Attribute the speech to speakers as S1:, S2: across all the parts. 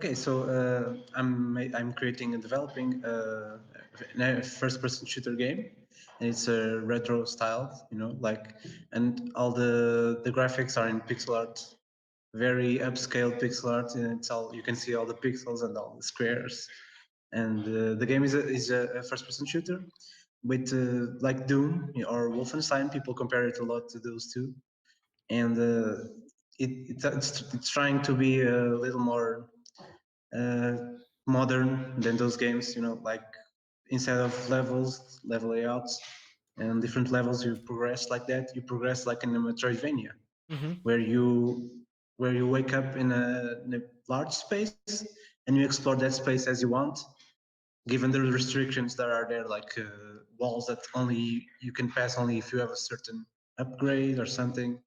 S1: Okay, so I'm creating and developing a first-person shooter game, and it's a retro style, like, and all the graphics are in pixel art, very upscale pixel art, and it's all you can see all the pixels and all the squares, and the game is a first-person shooter with like Doom or Wolfenstein. People compare it a lot to those two, and it's trying to be a little more uh, modern than those games. Like instead of level layouts, and different levels, you progress like that. You progress like in a Metroidvania,
S2: Mm-hmm.
S1: where you wake up in a large space and you explore that space as you want, given the restrictions that are there, like walls that only you can pass only if you have a certain upgrade or something,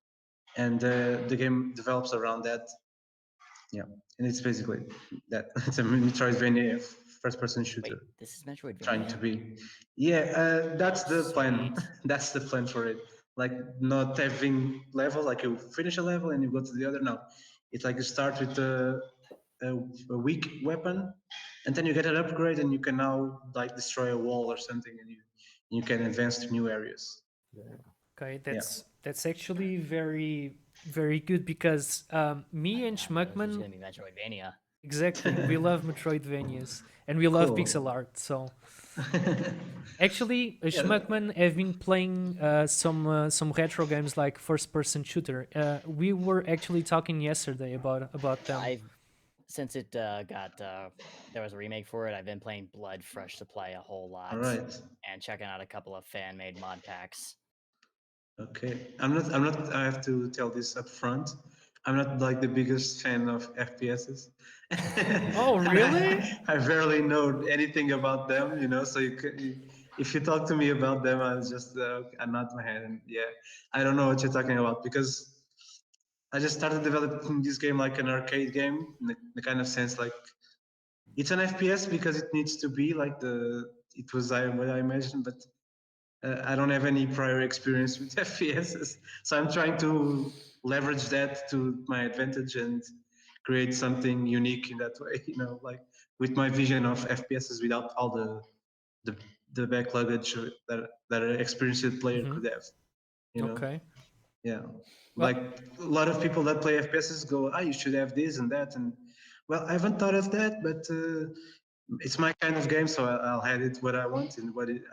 S1: and the game develops around that. Yeah, and it's basically that. It's a Metroidvania first-person
S3: Wait,
S1: shooter,
S3: this is
S1: trying to
S3: Metroidvania?
S1: be. Yeah, that's the plan.
S3: Sweet.
S1: That's the plan for it. Like not having level, like you finish a level and you go to the other. No, it's like you start with a weak weapon, and then you get an upgrade, and you can now like destroy a wall or something, and you can advance to new areas.
S4: Yeah.
S2: Okay,
S1: Yeah.
S2: that's actually very very good because me and
S3: I didn't know this was
S2: Schmuckman,
S3: gonna be Metroidvania.
S2: exactly, we love Metroidvanias and we love
S1: Cool.
S2: pixel art. So actually,
S1: Yeah.
S2: Schmuckman have been playing some retro games like first person shooter. We were actually talking yesterday about them.
S3: I've since it got there was a remake for it. I've been playing Blood Fresh to play a whole
S1: All
S3: lot
S1: right.
S3: and checking out a couple of fan made mod packs.
S1: Okay. I'm not. I have to tell this up front. I'm not like the biggest fan of FPSs.
S2: Oh,
S1: And
S2: really?
S1: I barely know anything about them, so if you talk to me about them, I'll just I'm not my head. And yeah, I don't know what you're talking about, because I just started developing this game like an arcade game, in the kind of sense like it's an FPS because it needs to be like it was what I imagined, but I don't have any prior experience with FPSs, so I'm trying to leverage that to my advantage and create something unique in that way. Like with my vision of FPSs without all the the back luggage that an experienced player
S2: Hmm.
S1: could have. You know,
S2: Okay.
S1: yeah.
S2: Well,
S1: Like a lot of people that play FPSs go, you should have this and that, and well, I haven't thought of that, but it's my kind of game, so I'll have it what I want and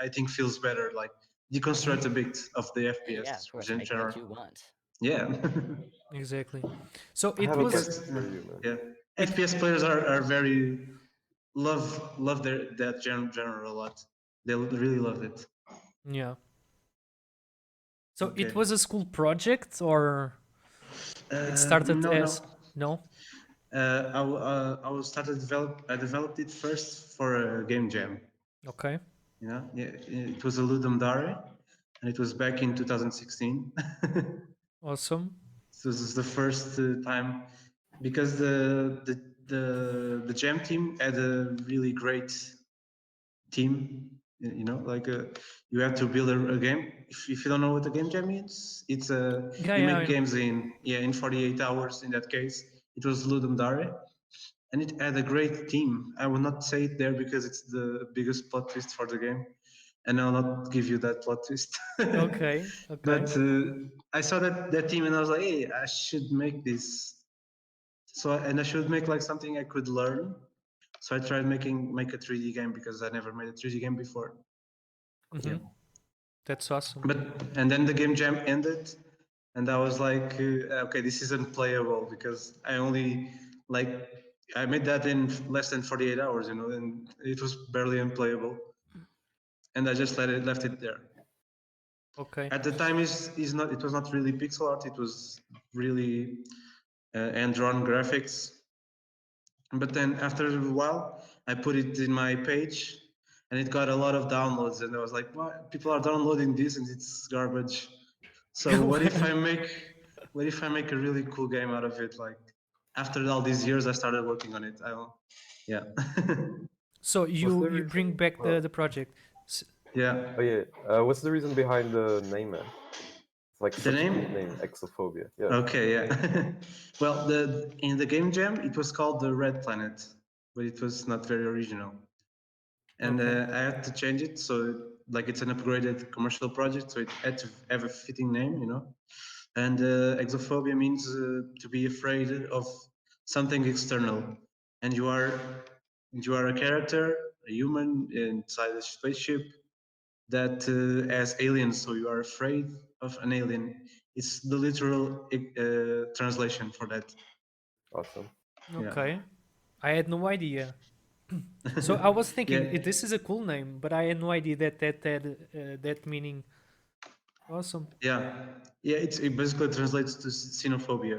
S1: I think feels better. Like
S2: mhm,
S1: deconstruct a bit of the
S3: Yeah, of
S1: FPS
S3: course, make what
S1: genre.
S3: you want.
S1: Yeah,
S2: exactly. So
S4: I
S2: it
S4: have a
S2: was
S1: because
S4: question for you, man.
S1: yeah,
S2: it.
S1: FPS players are very love that genre a lot. They really love it.
S2: Yeah. So it
S1: Okay.
S2: was a school project, or it started
S1: No, no.
S2: as no?
S1: I was started develop. I developed it first for a game jam.
S2: Okay.
S1: Yeah, it was a Ludum Dare, and it was back in 2016.
S2: Awesome.
S1: So this is the first time, because the jam team had a really great team. Like you have to build a game. If you don't know what a game jam is, it's
S2: Yeah,
S1: you
S2: yeah,
S1: make
S2: I know.
S1: games in 48 hours. In that case, it was Ludum Dare, and it had a great team. I will not say it there because it's the biggest plot twist for the game, and I'll not give you that plot twist.
S2: Okay. Okay.
S1: But I saw that team and I was like, hey, I should make this. And I should make like something I could learn. So I tried make a 3D game because I never made a 3D game before. Yeah.
S2: Mm-hmm. That's awesome.
S1: But and then the game jam ended, and I was like, okay, this isn't playable because like I made that in less than 48 hours, and it was barely unplayable, and I just left it there.
S2: Okay.
S1: At the time, is not it was not really pixel art; it was really hand drawn graphics. But then after a while, I put it in my page, and it got a lot of downloads, and I was like, "What? People are downloading this, and it's garbage." So what if I make a really cool game out of it? Like after all these years, I started working on it. Yeah,
S2: So
S4: What's the
S2: you bring
S4: reason?
S2: back the project. S-
S1: yeah.
S4: Oh yeah. What's the reason behind the name, man? It's like
S1: The
S4: such a cool
S1: name?
S4: name, Exophobia. Yeah.
S1: Okay, yeah. Well, the in the game jam, it was called the Red Planet. but it was not very original. And
S2: Okay.
S1: I had to change it so like it's an upgraded commercial project, so it had to have a fitting name, you know. And exophobia means to be afraid of something external, and you are a character, a human inside a spaceship that has aliens, so you are afraid of an alien. It's the literal translation for that.
S4: Awesome.
S1: Yeah.
S2: Okay. I had no idea. So I was thinking
S1: Yeah.
S2: this is a cool name, but I had no idea that meaning. Awesome.
S1: Yeah, yeah. It basically translates to xenophobia.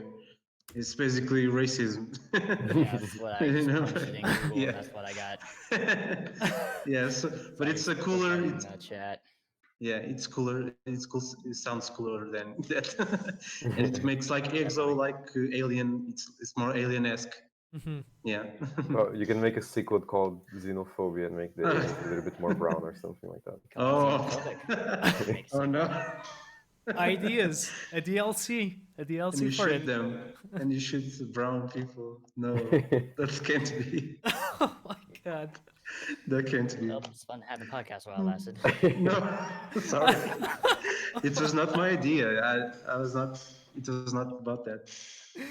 S1: It's basically racism.
S3: Yeah, that's what I
S1: you
S3: just
S1: know?
S3: punched it in Google, and
S1: Yeah.
S3: that's what I got.
S1: Yeah. So, but
S3: Sorry,
S1: it's a
S3: people
S1: cooler.
S3: typing in the chat.
S1: Yeah, it's cooler. It's cool. It sounds cooler than that, and it makes like exo,
S3: Definitely.
S1: like alien. It's more alien-esque.
S2: Hmm.
S1: Yeah.
S4: Well, you can make a sequel called Xenophobia and make the aliens a little bit more brown or something like that.
S3: Call it
S1: Oh.
S3: xenophobic. Make a
S1: Oh
S3: sequel.
S1: no.
S2: Ideas. A DLC. A
S1: And
S2: DLC
S1: you
S2: for
S1: shoot
S2: it.
S1: them, and you shoot brown people. No, that can't be.
S2: Oh my god.
S1: That can't be.
S3: Well, it's fun having podcasts while it lasted.
S1: No, sorry. It was not my idea. I was not. It was not about that.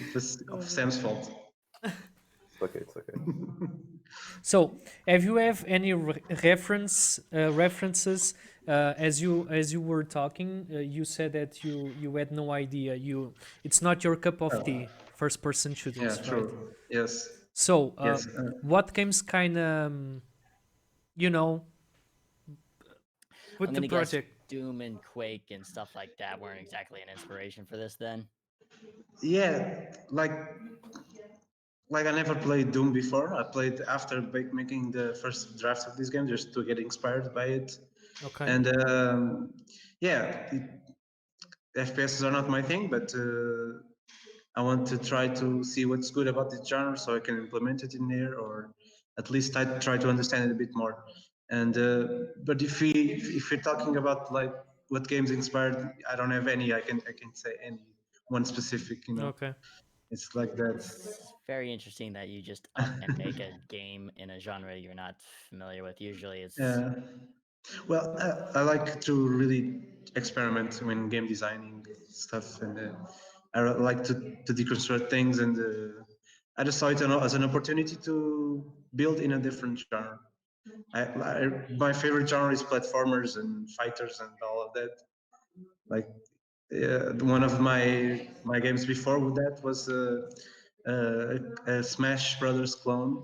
S1: It was Sam's fault.
S4: It's okay. It's okay.
S2: So, have you have any references as you were talking? You said that you had no idea. It's not your cup of tea. First person
S1: Yeah,
S2: shooters, right?
S1: true. Yes,
S2: So,
S1: yes.
S2: what games kind of you know
S3: I'm
S2: put the
S3: gonna guess
S2: project?
S3: Doom and Quake and stuff like that weren't exactly an inspiration for this then.
S1: Yeah, like I never played Doom before. I played after making the first draft of this game just to get inspired by it.
S2: Okay.
S1: And yeah, FPSs are not my thing, but I want to try to see what's good about this genre so I can implement it in there, or at least I try to understand it a bit more. And but if you're talking about like what games inspired, I don't have any. I can say any one specific.
S2: Okay.
S1: It's like that.
S3: It's very interesting that you just up and make a game in a genre you're not familiar with. Usually it's
S1: Yeah. Well, I like to really experiment when game designing stuff, and like to deconstruct things, and I just saw it as an opportunity to build in a different genre. My favorite genre is platformers and fighters and all of that. Like one of my games before that was a Smash Brothers clone.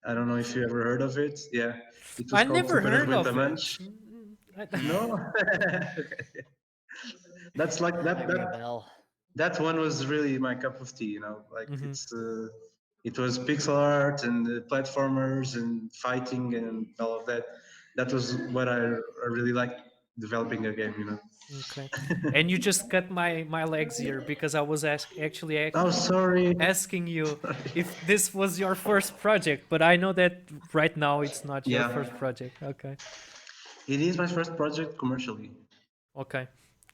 S1: I don't know if you ever heard of it. Yeah, it was
S2: I
S1: called
S2: never
S1: Super
S2: heard of it.
S1: Aguentamanche. No, okay. That's like
S3: might ring a bell.
S1: that one was really my cup of tea. Like
S2: Mhm.
S1: it was pixel art and platformers and fighting and all of that. That was what I really liked developing a game.
S2: Okay. And you just cut my legs here because I was
S1: Oh, sorry.
S2: asking you if this was your first project, but I know that right now it's not your
S1: Yeah,
S2: first project. Okay.
S1: it is my first project commercially.
S2: Okay.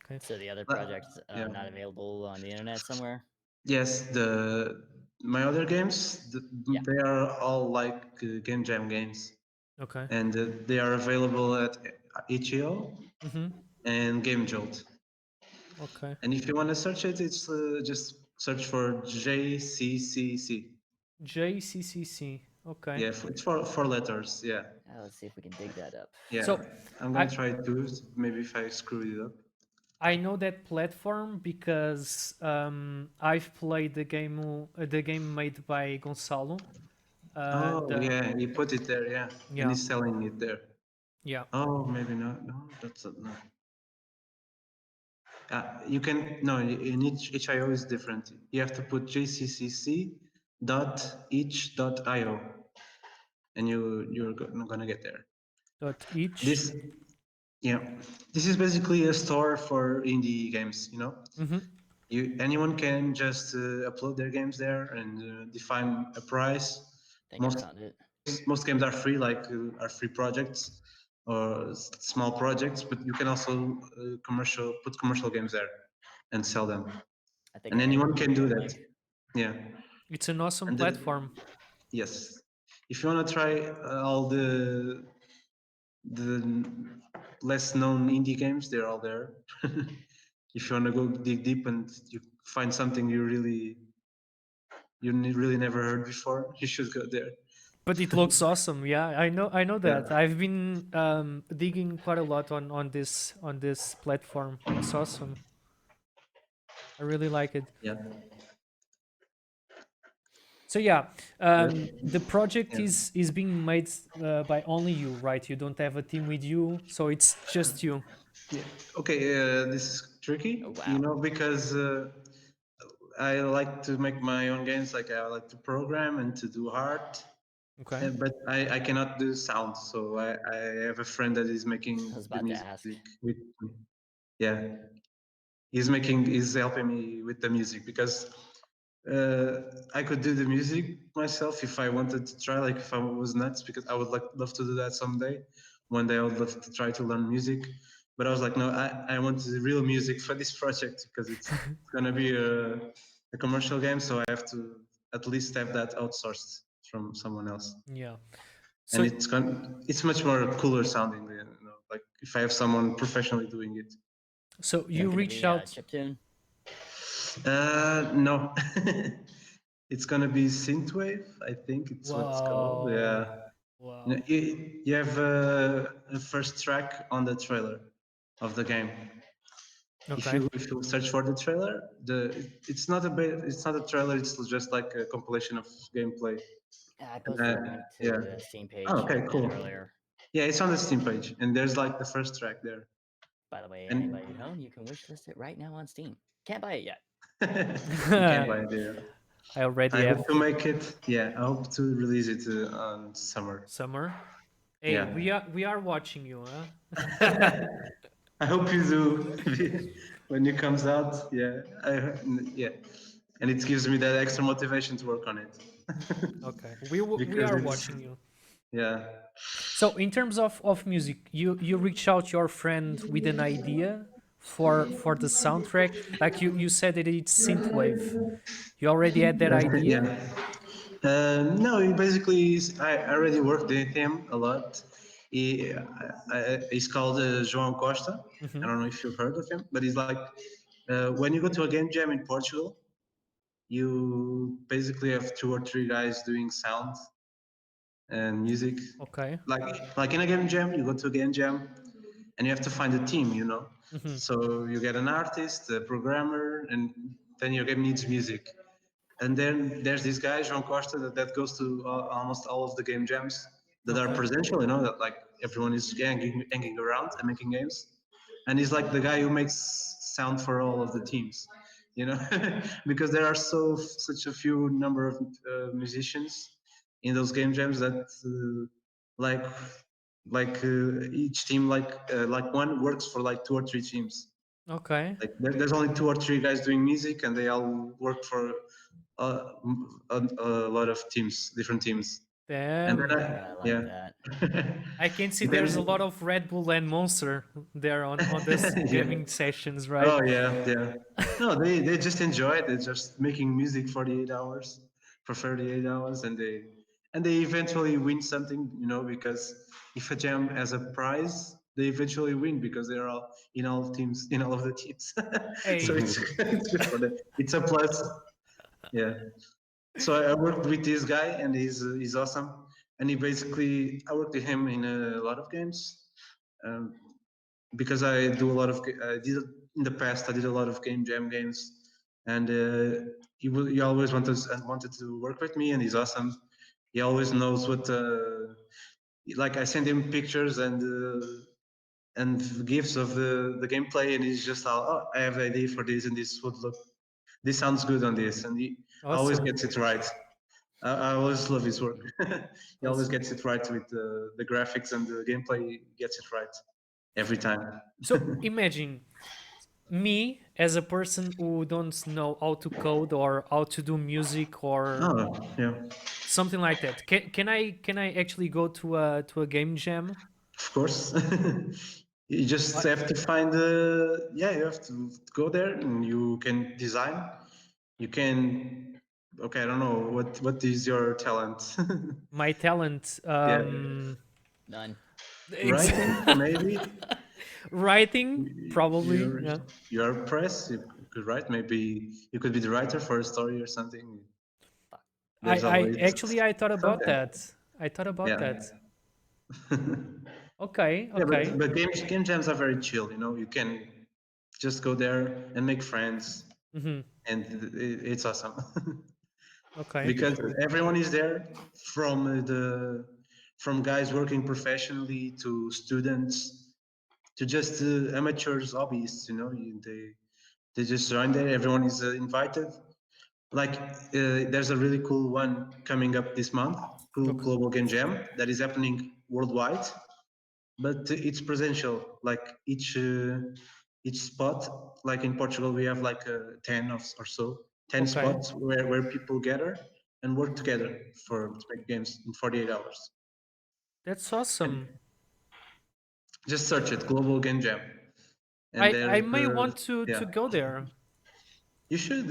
S2: Okay.
S3: So the other
S1: Uh,
S3: projects
S1: yeah.
S3: not available on the internet somewhere.
S1: Yes, the my other games,
S3: Yeah.
S1: they are all like game jam games,
S2: Okay.
S1: and they are available at itch.io
S2: Mhm.
S1: and Game Jolt.
S2: Okay.
S1: And if you want to search it, it's just search for JCCC.
S2: JCCC. Okay.
S1: Yeah, it's four letters. Yeah,
S3: Let's see if we can dig that up.
S1: yeah.
S2: So,
S1: I'm
S2: I
S1: gonna try to. Maybe if I screw it up.
S2: I know that platform because I've played the game made by Gonzalo.
S1: Oh
S2: The
S1: yeah, he put it there. Yeah, and
S2: Yeah.
S1: he's selling it there.
S2: Yeah.
S1: Oh, maybe not. No, that's not. No. You can no. In each HIO is different. You have to put jccc dot each dot io, and you're gonna get there.
S2: Dot each.
S1: This Yeah, this is basically a store for indie games.
S2: Mhm.
S1: Anyone can just upload their games there and define a price.
S3: I think I
S1: Most
S3: found it.
S1: most games are free, like are free projects or small projects, but you can also put commercial games there and sell them.
S3: I think
S1: And
S3: I hit the
S1: anyone can do
S3: Bandcamp
S1: that.
S3: link.
S1: Yeah,
S2: It's an awesome
S1: and
S2: platform.
S1: yes, if you want to try all the less known indie games, they're all there. If you want to go dig deep and you find something really never heard before, you should go there.
S2: But it looks awesome. Yeah, I know
S1: Yeah.
S2: that. I've been digging quite a lot on this platform. It's awesome. I really like it.
S1: Yeah.
S2: So yeah,
S1: But,
S2: the project
S1: yeah.
S2: is being made by only you, right? You don't have a team with you, so it's just you.
S1: Yeah. Okay, this is tricky,
S3: Oh,
S1: you
S3: wow.
S1: know, because I like to make my own games. Like I like to program and to do art,
S2: Okay.
S1: but I cannot do sound. So I have a friend that is making
S3: I was
S1: the
S3: about to ask.
S1: music with me. Yeah, he's helping me with the music because I could do the music myself if I wanted to try, like if I was nuts, because I would love to do that someday. One day I would love to try to learn music, but I was like, no, I want the real music for this project because it's gonna be a commercial game, so I have to at least have that outsourced from someone else,
S2: Yeah.
S1: and
S2: So
S1: it's much more cooler sounding, like if I have someone professionally doing it.
S2: so
S3: Is that
S2: you
S3: going to
S2: reached
S3: be
S2: out.
S3: chiptune?
S1: No. It's gonna be synthwave, I think it's what's called.
S2: Wow.
S1: Yeah. You,
S2: Wow.
S1: you have a first track on the trailer of the game.
S2: Okay.
S1: If you search for the trailer, it's not a trailer. It's just like a compilation of gameplay.
S3: Yeah, I posted a link to
S1: Yeah.
S3: the Steam
S1: Oh,
S3: page
S1: okay,
S3: of it
S1: cool.
S3: earlier.
S1: Yeah, it's on the Steam page, and there's like the first track there.
S3: By the way,
S1: And
S3: anybody at home, you can wishlist it right now on Steam. Can't buy it yet.
S1: you can buy it there.
S2: I already
S1: I
S2: have
S1: hope to make it. Yeah, I hope to release it on summer.
S2: summer. Hey,
S1: Yeah.
S2: we are watching you, huh?
S1: I hope you do when it comes out. Yeah, yeah, and it gives me that extra motivation to work on it
S2: Okay. We
S1: because
S2: are
S1: it's
S2: watching you.
S1: yeah.
S2: So in terms of music, you reach out your friend with an idea for the soundtrack. Like you said that it's synthwave. You already had that idea?
S1: Yeah. No, he basically I already worked with him a lot. He's called João Costa. I
S2: Hmm.
S1: don't know if you've heard of him, but he's like when you go to a game jam in Portugal, you basically have two or three guys doing sound and music.
S2: Okay.
S1: Like in a game jam, you go to a game jam and you have to find a team, you know.
S2: Hmm.
S1: So you get an artist, a programmer, and then your game needs music. And then there's this guy, João Costa, that goes to almost all of the game jams that are
S2: Okay.
S1: presential, you know, that like everyone is hanging around and making games. And he's like the guy who makes sound for all of the teams, you know, because there are such a few number of musicians in those game jams that like each team like one works for like two or three teams.
S2: Okay.
S1: Like there's only two or three guys doing music, and they all work for a lot of teams, different teams. And
S2: Damn.
S1: then
S3: I like
S1: yeah,
S3: that.
S2: I can see
S1: and
S2: there's a
S1: then
S2: lot of Red Bull and Monster there on this
S1: yeah.
S2: gaming sessions, right?
S1: Oh yeah, yeah. No, they just enjoy it. They're just making music 48 hours for 38 hours, and they eventually win something, you know, because if a jam has a prize, they eventually win because they're all in all teams, in all of the teams. So
S2: Hey.
S1: it's good for them. It's a plus. Yeah. So I worked with this guy, and he's awesome. And he basically I worked with him in a lot of games. Um, because I do a lot of I did in the past. I did a lot of game jam games, and he always wanted to work with me, and he's awesome. He always knows what like I send him pictures and gifs of the gameplay, and he's just all, oh, I have an idea for this, and this sounds good on this, and he always
S2: Awesome.
S1: gets it right. I always love his work. He always
S2: Awesome.
S1: gets it right with the graphics and the gameplay. He gets it right every time.
S2: So imagine me as a person who don't know how to code or how to do music or
S1: Oh, yeah,
S2: something like that. Can I actually go to a game jam?
S1: of course. You just
S2: I,
S1: have to find yeah, you have to go there and you can design. You can Okay, I don't know what is your talent.
S2: My talent,
S1: Yeah,
S3: None.
S2: ex-
S1: writing maybe.
S2: writing, probably.
S1: You're
S2: Yeah.
S1: you're press. You could write. Maybe you could be the writer for a story or something.
S3: Fuck.
S1: There's
S2: I
S1: always
S2: actually I thought about
S1: something.
S2: that. I thought about
S1: Yeah.
S2: that. Okay,
S1: Yeah,
S2: okay.
S1: but game jams are very chill. You know, you can just go there and make friends,
S2: Mm-hmm.
S1: and it's awesome
S2: Okay.
S1: because
S4: Sure.
S1: everyone is there from guys working professionally to students to just amateurs, hobbyists. You know, they just join there. Everyone is invited. Like there's a really cool one coming up this month, cool
S2: Okay.
S1: global game jam that is happening worldwide, but it's presential. Like each spot, like in Portugal, we have like 10 or so, 10
S2: Okay.
S1: spots where people gather and work together to make games in 48 hours.
S2: That's
S1: And
S2: awesome.
S1: just search it, global game jam, and
S2: I
S1: there's
S2: may want
S1: yeah,
S2: to go there.
S1: you should.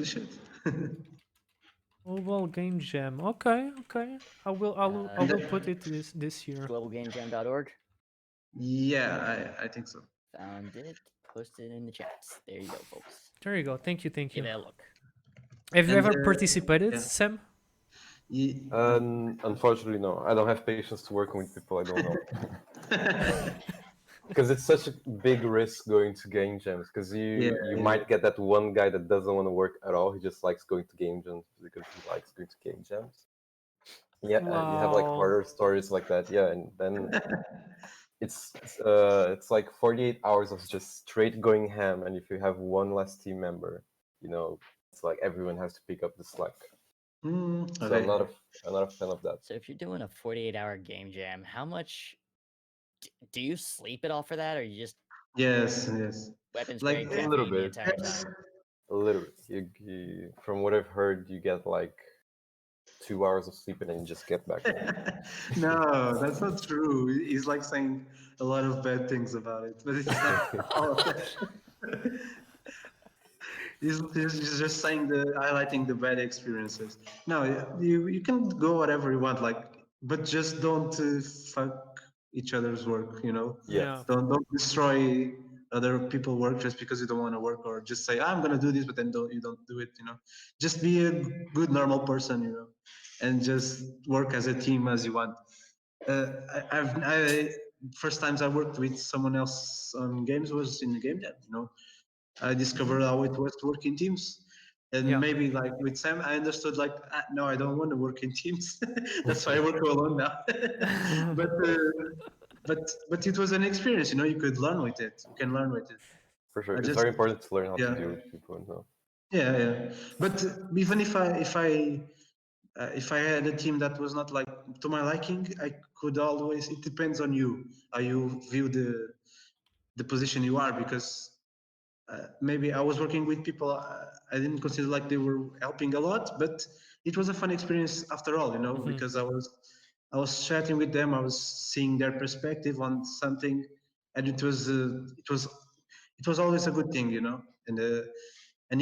S2: Mobile game jam. Okay, okay. I
S1: And
S2: will
S1: then,
S2: put it this year.
S3: Globalgamejam.org.
S1: yeah, I think so.
S3: Found it. Posted in the chats. There you go, folks.
S2: There you go. Thank you, thank
S3: Give
S2: you.
S3: it a look.
S2: Have you
S1: And
S2: ever participated,
S1: yeah,
S2: Sam?
S1: Ye-
S4: Unfortunately, no. I don't have patience to working with people I don't know. Because it's such a big risk going to game jams. Because
S1: yeah,
S4: you
S1: yeah.
S4: might get that one guy that doesn't want to work at all. He just likes going to game jams because he likes going to game jams. Yeah, you have like
S2: Wow.
S4: horror stories like that. Yeah, and then it's like 48 hours of just straight going ham. And if you have one less team member, you know, it's like everyone has to pick up the slack. So
S1: Okay.
S4: I'm not a fan of that.
S3: So if you're doing a 48-hour game jam, how much do you sleep at all for that, or you just
S1: Yes, yes.
S3: weapons
S1: Like
S3: grade
S4: A little
S3: caffeine the
S4: bit,
S3: entire time?
S4: a little bit. From what I've heard, you get like 2 hours of sleep and then you just get back.
S1: no, that's not true. He's like saying a lot of bad things about it, but it's not all of that. He's just saying highlighting the bad experiences. No, you can go whatever you want, like, but just don't fuck each other's work. You know,
S4: Yeah,
S2: Yeah.
S1: don't destroy other people work just because you don't want to work, or just say I'm gonna do this, but then don't do it. You know, just be a good normal person. You know, and just work as a team as you want. I first times I worked with someone else on games was in the game jam. You know, I discovered how it was to work in teams. And
S2: Yeah.
S1: maybe like with Sam, I understood like, no, I don't want to work in teams. That's why I work alone now. but but it was an experience, you know. You could learn with it. You can learn with it.
S4: for sure.
S1: I
S4: It's
S1: just
S4: very important to learn how to
S1: yeah
S4: deal with people and so.
S1: yeah. But even if I had a team that was not like to my liking, I could always. It depends on you how you view the position you are, because maybe I was working with people I didn't consider like they were helping a lot, but it was a fun experience after all, you know,
S2: Mhm.
S1: because I was chatting with them, I was seeing their perspective on something, and it was always a good thing, you know, and
S2: You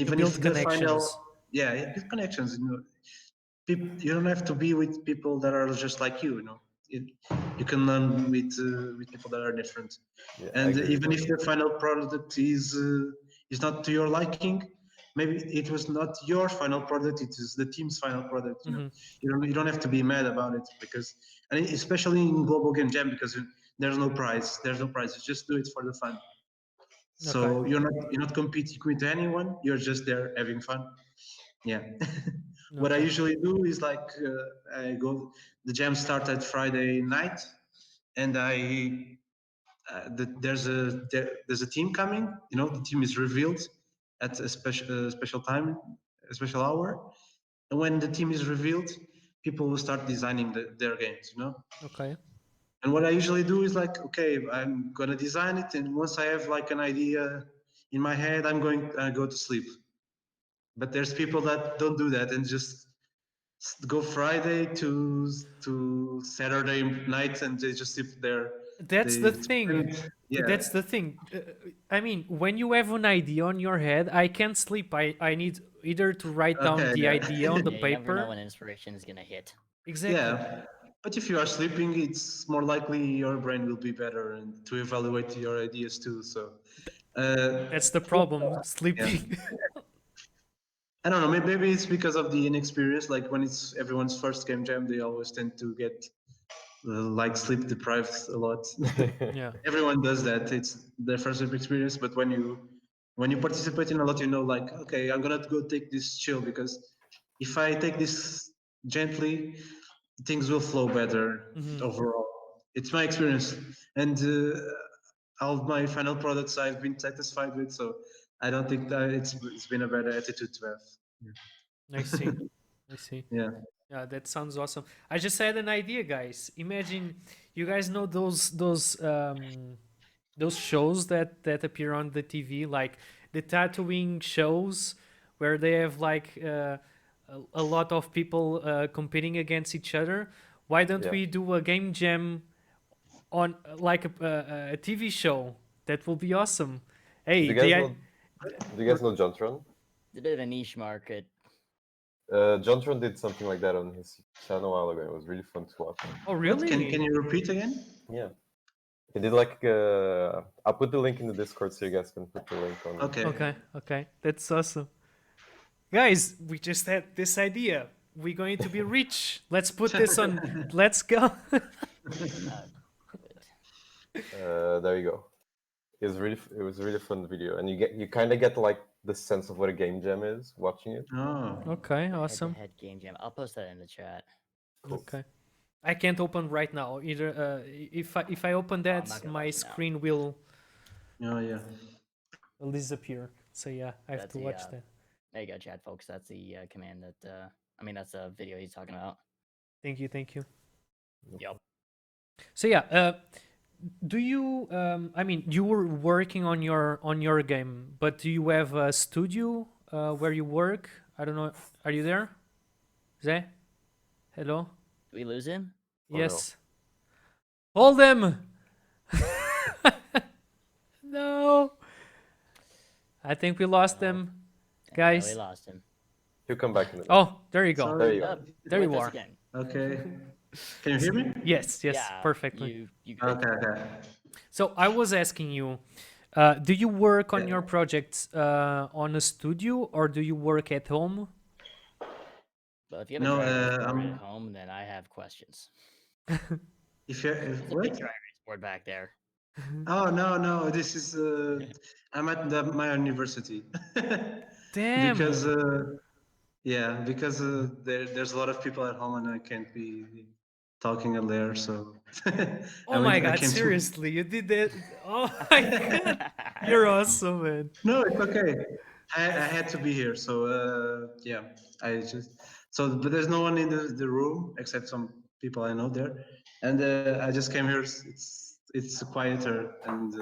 S1: even
S2: build
S1: if the final,
S2: connections.
S1: yeah, good connections, you know, you don't have to be with people that are just like you know. it, you can learn with people that are different,
S4: Yeah, I
S1: and
S4: agree with
S1: even
S4: that.
S1: if the final product is not to your liking, maybe it was not your final product, it is the team's final product, you know.
S2: Hmm.
S1: You don't have to be mad about it, because, and especially in global game jam, because there's no prize, you just do it for the fun.
S2: Okay.
S1: So you're not competing with anyone, you're just there having fun. Yeah. What I
S2: Okay.
S1: usually do is like I go. The jam started Friday night, and there's a team coming. You know, the team is revealed at a special time, a special hour. And when the team is revealed, people will start designing their games. You know.
S2: Okay.
S1: And what I usually do is like, okay, I'm gonna design it, and once I have like an idea in my head, I go to sleep. But there's people that don't do that and just go Friday to Saturday night, and they just sit there
S2: That's the
S1: They
S2: thing.
S1: yeah.
S2: That's the thing. I mean, when you have an idea on your head, I can't sleep. I need either to write down
S1: Okay,
S2: the
S1: yeah.
S2: idea on the
S3: Yeah, you never know
S2: paper.
S3: when inspiration is gonna hit.
S2: Exactly.
S1: Yeah. But if you are sleeping, it's more likely your brain will be better and to evaluate your ideas too. So, uh,
S2: That's the problem.
S1: yeah.
S2: Sleeping.
S1: I don't know. Maybe it's because of the inexperience. Like when it's everyone's first game jam, they always tend to get like sleep deprived a lot.
S2: Yeah.
S1: Everyone does that. It's their first experience. But when you participate in a lot, you know, like okay, I'm gonna go take this chill because if I take this gently, things will flow better
S2: Hmm.
S1: overall. It's my experience, and all my final products I've been satisfied with. So I don't think that it's been a better attitude to have.
S2: I see. I see.
S1: Yeah.
S2: Yeah, that sounds awesome. I just had an idea, guys. Imagine you guys know those shows that appear on the TV, like the tattooing shows, where they have like a lot of people competing against each other. Why don't
S4: Yeah.
S2: we do a game jam on like a TV show? That will be awesome.
S4: Do
S2: Hey,
S4: you guys
S2: the
S4: know? Do you guys know Jontron?
S3: It's a bit of a niche market.
S4: Jontron did something like that on his channel a while ago. It was really fun to watch.
S2: oh
S1: What
S2: really?
S1: can you repeat again?
S4: Yeah, he did like. I'll put the link in the Discord so you guys can put the link on.
S1: Okay.
S2: Okay, okay, that's awesome. Guys, we just had this idea. We're going to be rich. Let's put this on. Let's go.
S3: Uh, good.
S4: There you go. It was a really fun video, and you kind of get like the sense of what a game jam is watching it.
S1: Oh.
S2: Okay,
S3: Head to
S2: awesome.
S3: head game jam. I'll post that in the chat.
S4: Cool.
S2: Okay. I can't open right now either. If I open
S3: I'm
S2: that,
S3: not gonna
S2: my
S3: let you know.
S2: screen will
S1: Oh yeah.
S2: disappear. So yeah, I have
S3: That's
S2: to
S3: the
S2: watch that.
S3: there you go, chat folks. That's the command that I mean that's the video he's talking about.
S2: Thank you, thank you.
S3: Yep.
S2: So yeah, do you? I mean, you were working on your game, but do you have a studio where you work? I don't know. Are you there, Zé? Hello.
S3: Did we lose him?
S4: Oh, no.
S2: Yes. Hold them. No. I think we lost them,
S3: Yeah, we
S2: guys.
S3: lost him.
S4: He'll come back in a minute.
S2: Oh, there you go.
S4: There
S1: Sorry.
S4: you go.
S3: Up.
S2: There you
S3: with us
S2: are.
S3: again.
S1: Okay. Can you hear me?
S2: Yes, yes,
S3: Yeah.
S2: perfectly.
S3: You good.
S1: Okay. Okay.
S2: So I was asking you, do you work on
S1: Yeah.
S2: your projects on a studio or do you work at home?
S3: But if you have a
S1: No.
S3: dry erase board at home, then I have questions.
S1: If you
S3: There's a
S1: what?
S3: big dry erase board back there.
S1: Oh no. This is. I'm at my university.
S2: Damn.
S1: Because yeah, because there's a lot of people at home and I can't be talking in there. So
S2: Oh my
S1: I
S2: god,
S1: came to.
S2: seriously, you did that? Oh my god. You're awesome, man.
S1: No, it's okay. I had to be here, so yeah. I just but there's no one in the room except some people I know there, and I just came here. It's quieter, and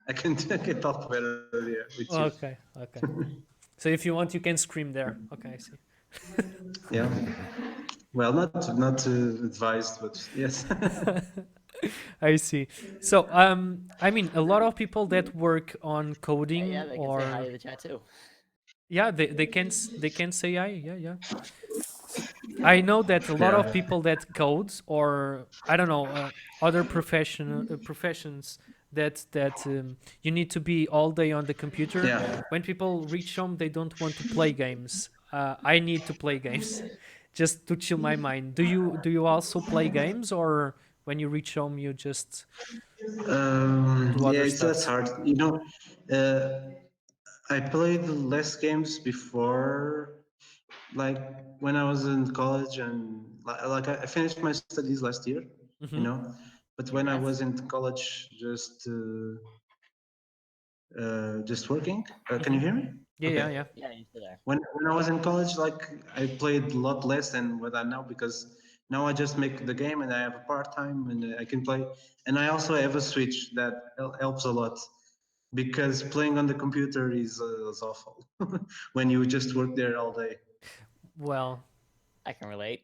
S1: I can I can talk better here with you.
S2: Okay, okay. So if you want, you can scream there. Okay, I see.
S1: Yeah. Well, not advised, but yes.
S2: I see. So, I mean, a lot of people that work on coding
S3: Yeah, they can say hi
S2: or
S3: to the chat too.
S2: yeah, they can say I. Yeah, yeah. I know that a lot of
S1: Yeah.
S2: people that code or I don't know other professions that you need to be all day on the computer.
S1: Yeah.
S2: When people reach home, they don't want to play games. I need to play games just to chill my mind. Do you also play games or when you reach home you just do
S1: Yeah,
S2: other
S1: that's
S2: stuffs?
S1: hard. Uh, I played less games before, like when I was in college, and like I finished my studies last year, you
S2: Mm-hmm.
S1: know. But when I
S3: Congrats.
S1: was in college, just working. Can
S2: Mm-hmm.
S1: you hear me?
S2: Yeah, yeah,
S1: Okay.
S2: yeah.
S3: Yeah, you're still there.
S1: When I was in college, like I played a lot less than what I now because now I just make the game and I have a part time and I can play. And I also have a Switch that helps a lot because playing on the computer is awful when you just work there all day.
S2: Well,
S3: I can relate.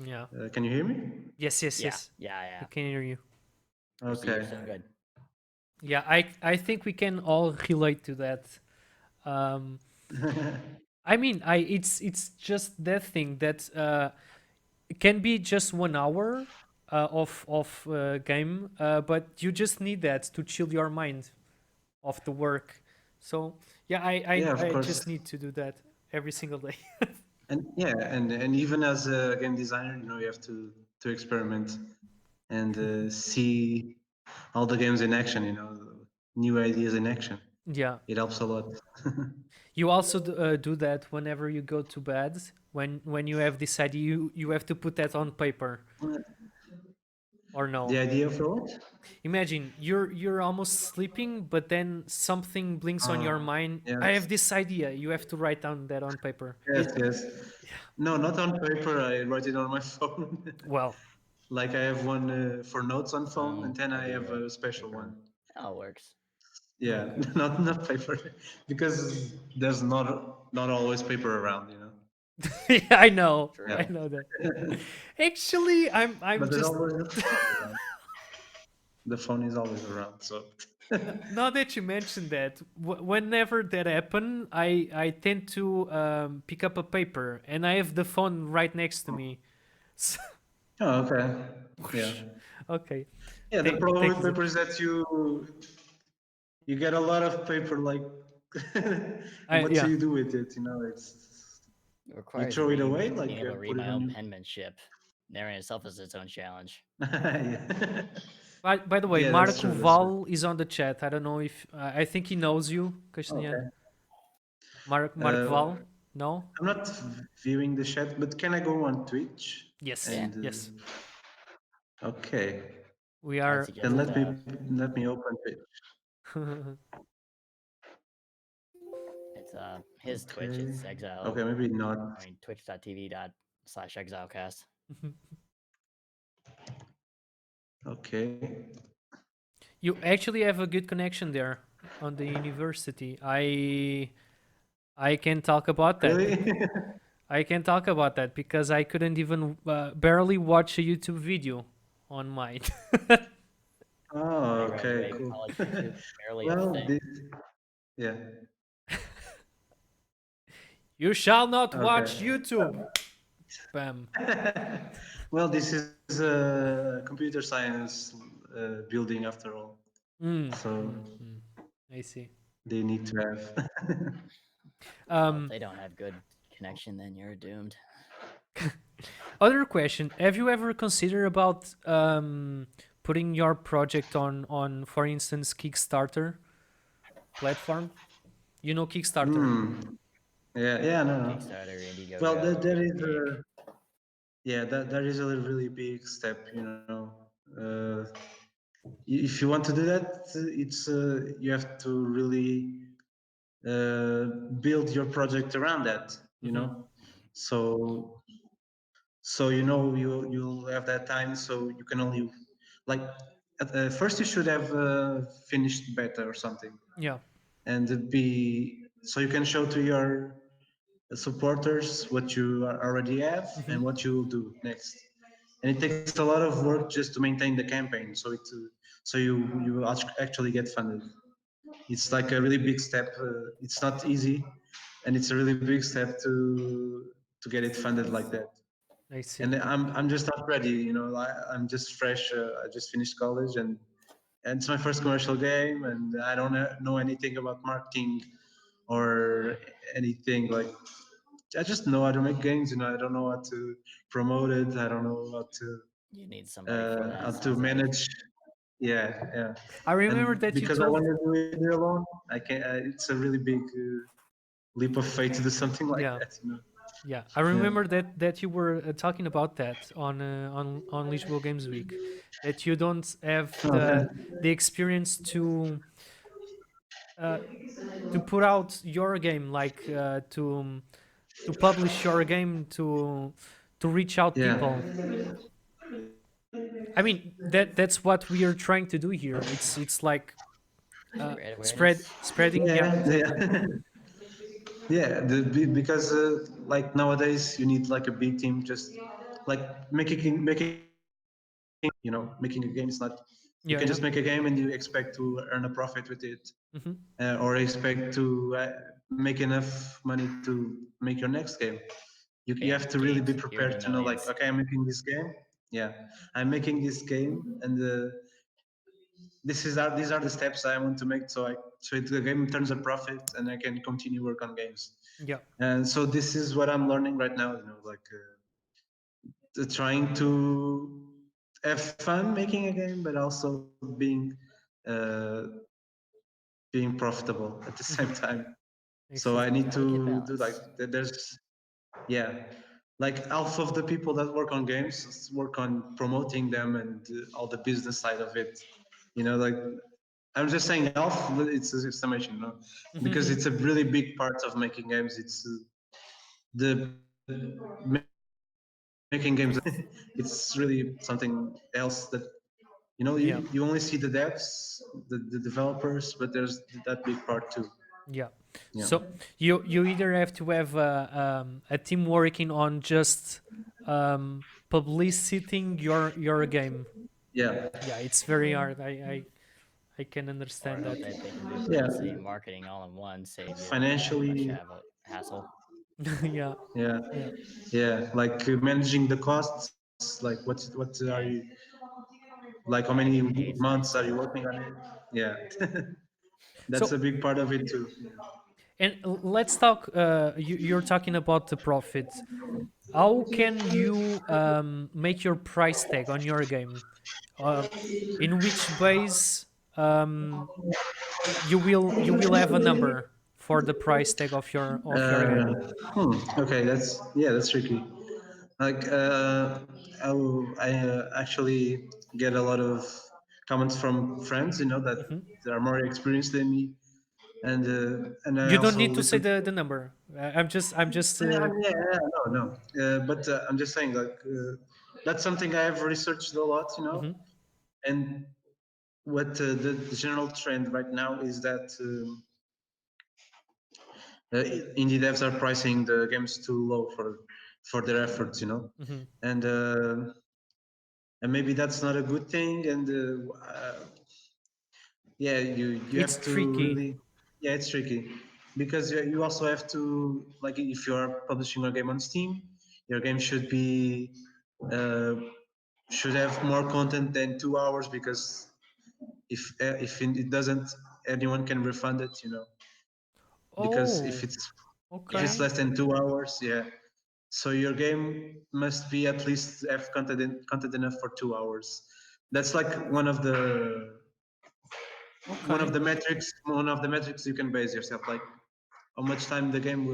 S2: yeah.
S1: Can you hear me?
S2: Yes, yes,
S3: Yeah,
S2: yes.
S3: yeah,
S2: I
S3: yeah.
S2: can hear you.
S3: Or see, you're
S1: Okay.
S3: so good.
S2: Yeah, I think we can all relate to that. Um, I mean, it's just that thing that it can be just 1 hour of game, but you just need that to chill your mind of the work. So yeah,
S1: Yeah, of
S2: I
S1: course.
S2: just need to do that every single day.
S1: And yeah, and even as a game designer, you have to experiment and see all the games in action. New ideas in action.
S2: Yeah.
S1: It helps a lot.
S2: You also do that whenever you go to bed. When you have this idea, you have to put that on paper, or no?
S1: The idea for what?
S2: Imagine you're almost sleeping, but then something blinks on your mind. I have
S1: Yes,
S2: this idea. You have to write down that on paper.
S1: yes, yes. No, not on paper. I write it on my phone.
S2: Well,
S1: Like I have one for notes on phone, and
S3: Oh,
S1: then
S3: I
S1: I
S3: do
S1: have
S3: write
S1: a special
S3: paper.
S1: one.
S3: It all works.
S1: Yeah,
S2: okay.
S1: not paper, because there's not always paper around.
S2: Yeah, I know.
S3: True.
S2: I
S1: Yeah,
S2: know that. Actually, I'm
S1: but there's
S2: just
S1: always the phone around. The phone is always around. So
S2: now that you mentioned that, whenever that happen, I tend to pick up a paper and I have the phone right next to me. So,
S1: oh, okay, yeah,
S2: whoosh. Okay.
S1: yeah. The problem
S2: Thank
S1: with
S2: you.
S1: paper is that you get a lot of paper. Like, what do
S2: Yeah.
S1: you do with it?
S3: It
S1: You
S3: requires
S1: throw it
S3: reading,
S1: away, like
S3: being able to read
S1: put it
S3: my
S1: on
S3: own
S1: you.
S3: penmanship. Narrating itself is its own challenge.
S1: Yeah.
S2: By the way,
S1: Yeah, that's
S2: Marco
S1: true. That's true.
S2: Val is on the chat. I don't know if I think he knows you, Castanheira.
S1: Okay.
S2: Mark
S1: Uh,
S2: Val? No?
S1: I'm not viewing the chat, but can I go on Twitch?
S2: Yes.
S3: Yeah,
S1: And
S2: Yes.
S1: okay,
S2: We
S3: I'd
S2: are.
S1: then
S3: suggest
S1: let me open Twitch.
S3: it's his Twitch.
S1: Okay.
S3: It's exile.
S1: Okay, maybe not.
S3: I mean twitch.tv/exilecast.
S1: Okay.
S2: You actually have a good connection there on the university. I can talk about that.
S1: Really?
S2: I can talk about that because I couldn't even barely watch a YouTube video on mine.
S1: Oh,
S3: I
S1: okay,
S3: graduated
S1: cool.
S3: college. YouTube barely a
S1: Well,
S3: thing.
S1: yeah.
S2: You shall not watch
S1: Okay.
S2: YouTube. Bam.
S1: Well, this is a computer science building after all,
S2: Mm,
S1: so
S2: mm, mm. I see.
S1: they need to have.
S3: Well, if
S2: Um,
S3: they don't have good connection, then you're doomed.
S2: Other question: have you ever considered about putting your project on, for instance, Kickstarter platform? You know Kickstarter.
S1: Hmm. Yeah, yeah, no.
S3: Kickstarter,
S1: Well,
S3: Indiegogo,
S1: there is
S3: Kick.
S1: yeah, that is a really big step. Uh, if you want to do that, you have to really build your project around that. You
S2: Hmm.
S1: know, so you'll have that time, so you can only like at first you should have finished beta or something,
S2: Yeah.
S1: and it'd be so you can show to your supporters what you already have
S2: Hmm.
S1: and what you'll do next. And it takes a lot of work just to maintain the campaign, so you actually get funded. It's like a really big step. It's not easy, and it's a really big step to get it funded like that.
S2: I see.
S1: And I'm just not ready. I'm just fresh. I just finished college, and it's my first commercial game, and I don't know anything about marketing or anything. Like, I just know how to make games. I don't know how to promote it. I don't know
S3: You need somebody for that,
S1: how
S3: it
S1: to
S3: sounds like.
S1: manage. Yeah, yeah.
S2: I remember
S1: And
S2: that you
S1: because I want
S2: told.
S1: to do it alone, I can't. It's a really big leap of faith to do something like
S2: Yeah.
S1: that.
S2: Yeah, I
S1: Yeah.
S2: remember that you were talking about that on Lisboa Games Week, that you don't have
S1: Okay.
S2: the experience uh, to put out your game, like to publish your game to reach out
S1: Yeah.
S2: people. I mean that's what we are trying to do here. It's like
S3: Spread awareness.
S2: spreading. Yeah,
S1: Yeah.
S2: exactly.
S1: Yeah. Yeah. Because like nowadays you need like a big team. Just like making a game is not easy. You
S2: Yeah,
S1: can
S2: yeah.
S1: just make a game and you expect to earn a profit with it,
S2: Hmm.
S1: or expect to make enough money to make your next game. You have
S3: Bam,
S1: to really be
S3: games. Here's
S1: prepared
S3: your
S1: to know, like,
S3: millions.
S1: okay, I'm making this game. Yeah, I'm making this game, and these are the steps I want to make, so the game turns a profit, and I can continue work on games.
S2: Yeah.
S1: And so this is what I'm learning right now. Like trying to have fun making a game, but also uh, being profitable at the same
S2: Hmm.
S1: time. So I
S2: Excellent.
S1: need
S3: Delicate
S1: to do like
S3: balance.
S1: there's yeah, like half of the people that work on games work on promoting them and all the business side of it. Like I'm just saying half, but it's an estimation, because
S2: Hmm.
S1: it's a really big part of making games. It's the making games. It's really something else that you
S2: Yeah.
S1: only see the devs, the developers, but there's that big part too.
S2: Yeah.
S1: Yeah,
S2: So you either have to have a team working on just publicitating your game.
S1: yeah,
S2: Yeah, it's very hard. I can
S3: Or
S2: understand
S3: if
S2: that.
S3: they can do
S1: yeah.
S3: publicity and marketing all in one, save you too much
S1: Financially,
S3: hassle.
S2: Yeah.
S1: yeah,
S2: Yeah.
S1: yeah. Like managing the costs. Like what are you
S3: And
S1: like? How many
S3: getting paid for
S1: months are you
S3: yourself.
S1: working on it? Yeah, that's
S2: So
S1: a big part of it too.
S2: and let's talk. You're talking about the profit. How can you make your price tag on your game? Uh, in which base um, you will have a number for the price tag of your
S1: Uh,
S2: game.
S1: okay, that's tricky. Like I actually get a lot of comments from friends, that
S2: Hmm.
S1: are more experienced than me, and I
S2: You don't
S1: also
S2: need to say
S1: listen.
S2: the number. I'm just.
S1: Yeah, yeah, yeah, no, no. But I'm just saying, like, that's something I have researched a lot,
S2: Mhm,
S1: and what the general trend right now is that uh, indie devs are pricing the games too low for their efforts,
S2: mhm.
S1: and and maybe that's not a good thing, and yeah, you
S2: It's
S1: have to
S2: tricky.
S1: really, yeah, it's tricky because you also have to, like, if you are publishing a game on Steam, your game uh, should have more content than 2 hours, because if it doesn't, anyone can refund it, because
S2: Oh,
S1: if it's
S2: okay,
S1: less than 2 hours, yeah. So your game must be at least have content enough for 2 hours. That's like
S2: okay.
S1: one of the metrics you can base yourself, like how much time the game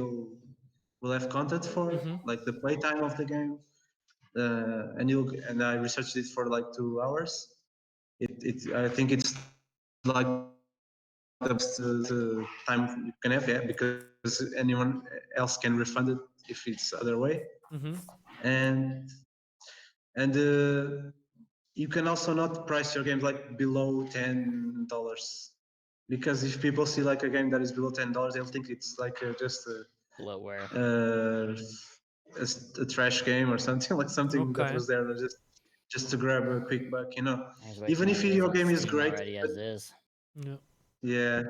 S1: will have content for,
S2: Mhm.
S1: like the play time of the game. And I researched it for like 2 hours. I think it's like the best time you can have, yeah, because anyone else can refund it if it's other way.
S2: Mhm.
S1: And and you can also not price your games like below $10, because if people see like a game that is below $10, they'll think it's like just
S3: Bloatware.
S1: a, a trash game or something, like something that
S2: Okay.
S1: was there just to grab a quick buck.
S3: There's way too
S1: Even
S3: many
S1: if
S3: games
S1: your
S3: on
S1: game is
S3: Steam
S1: great,
S3: already
S1: but
S3: as is.
S2: Yeah.
S1: yeah,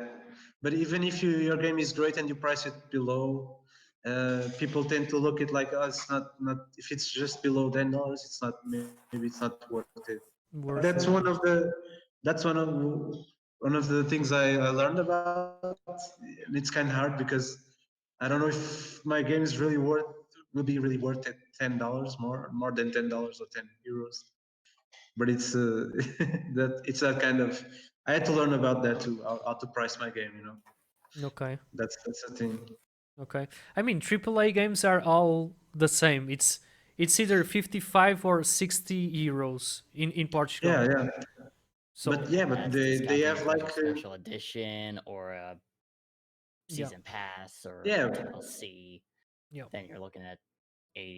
S1: but even if your game is great and you price it below, people tend to look at like, oh, it's not if it's just below $10, it's not, maybe it's not worth it. Like
S2: Worth it.
S1: that's one of the things I learned about. And it's kind of hard because I don't know if my game is really will be really worth it $10, more than $10 or €10. But it's it's that kind of, I had to learn about that too, how to price my game.
S2: Okay.
S1: That's the thing.
S2: Okay. I mean, AAA games are all the same. It's either 55 or 60 euros in
S1: Yeah,
S2: Portugal.
S1: yeah,
S2: So
S1: but
S3: That's
S1: they
S3: discounting
S1: have
S3: if there's a
S1: like
S3: special edition or a
S2: yeah,
S3: season pass or
S1: yeah,
S3: DLC.
S2: yeah.
S3: Then you're looking at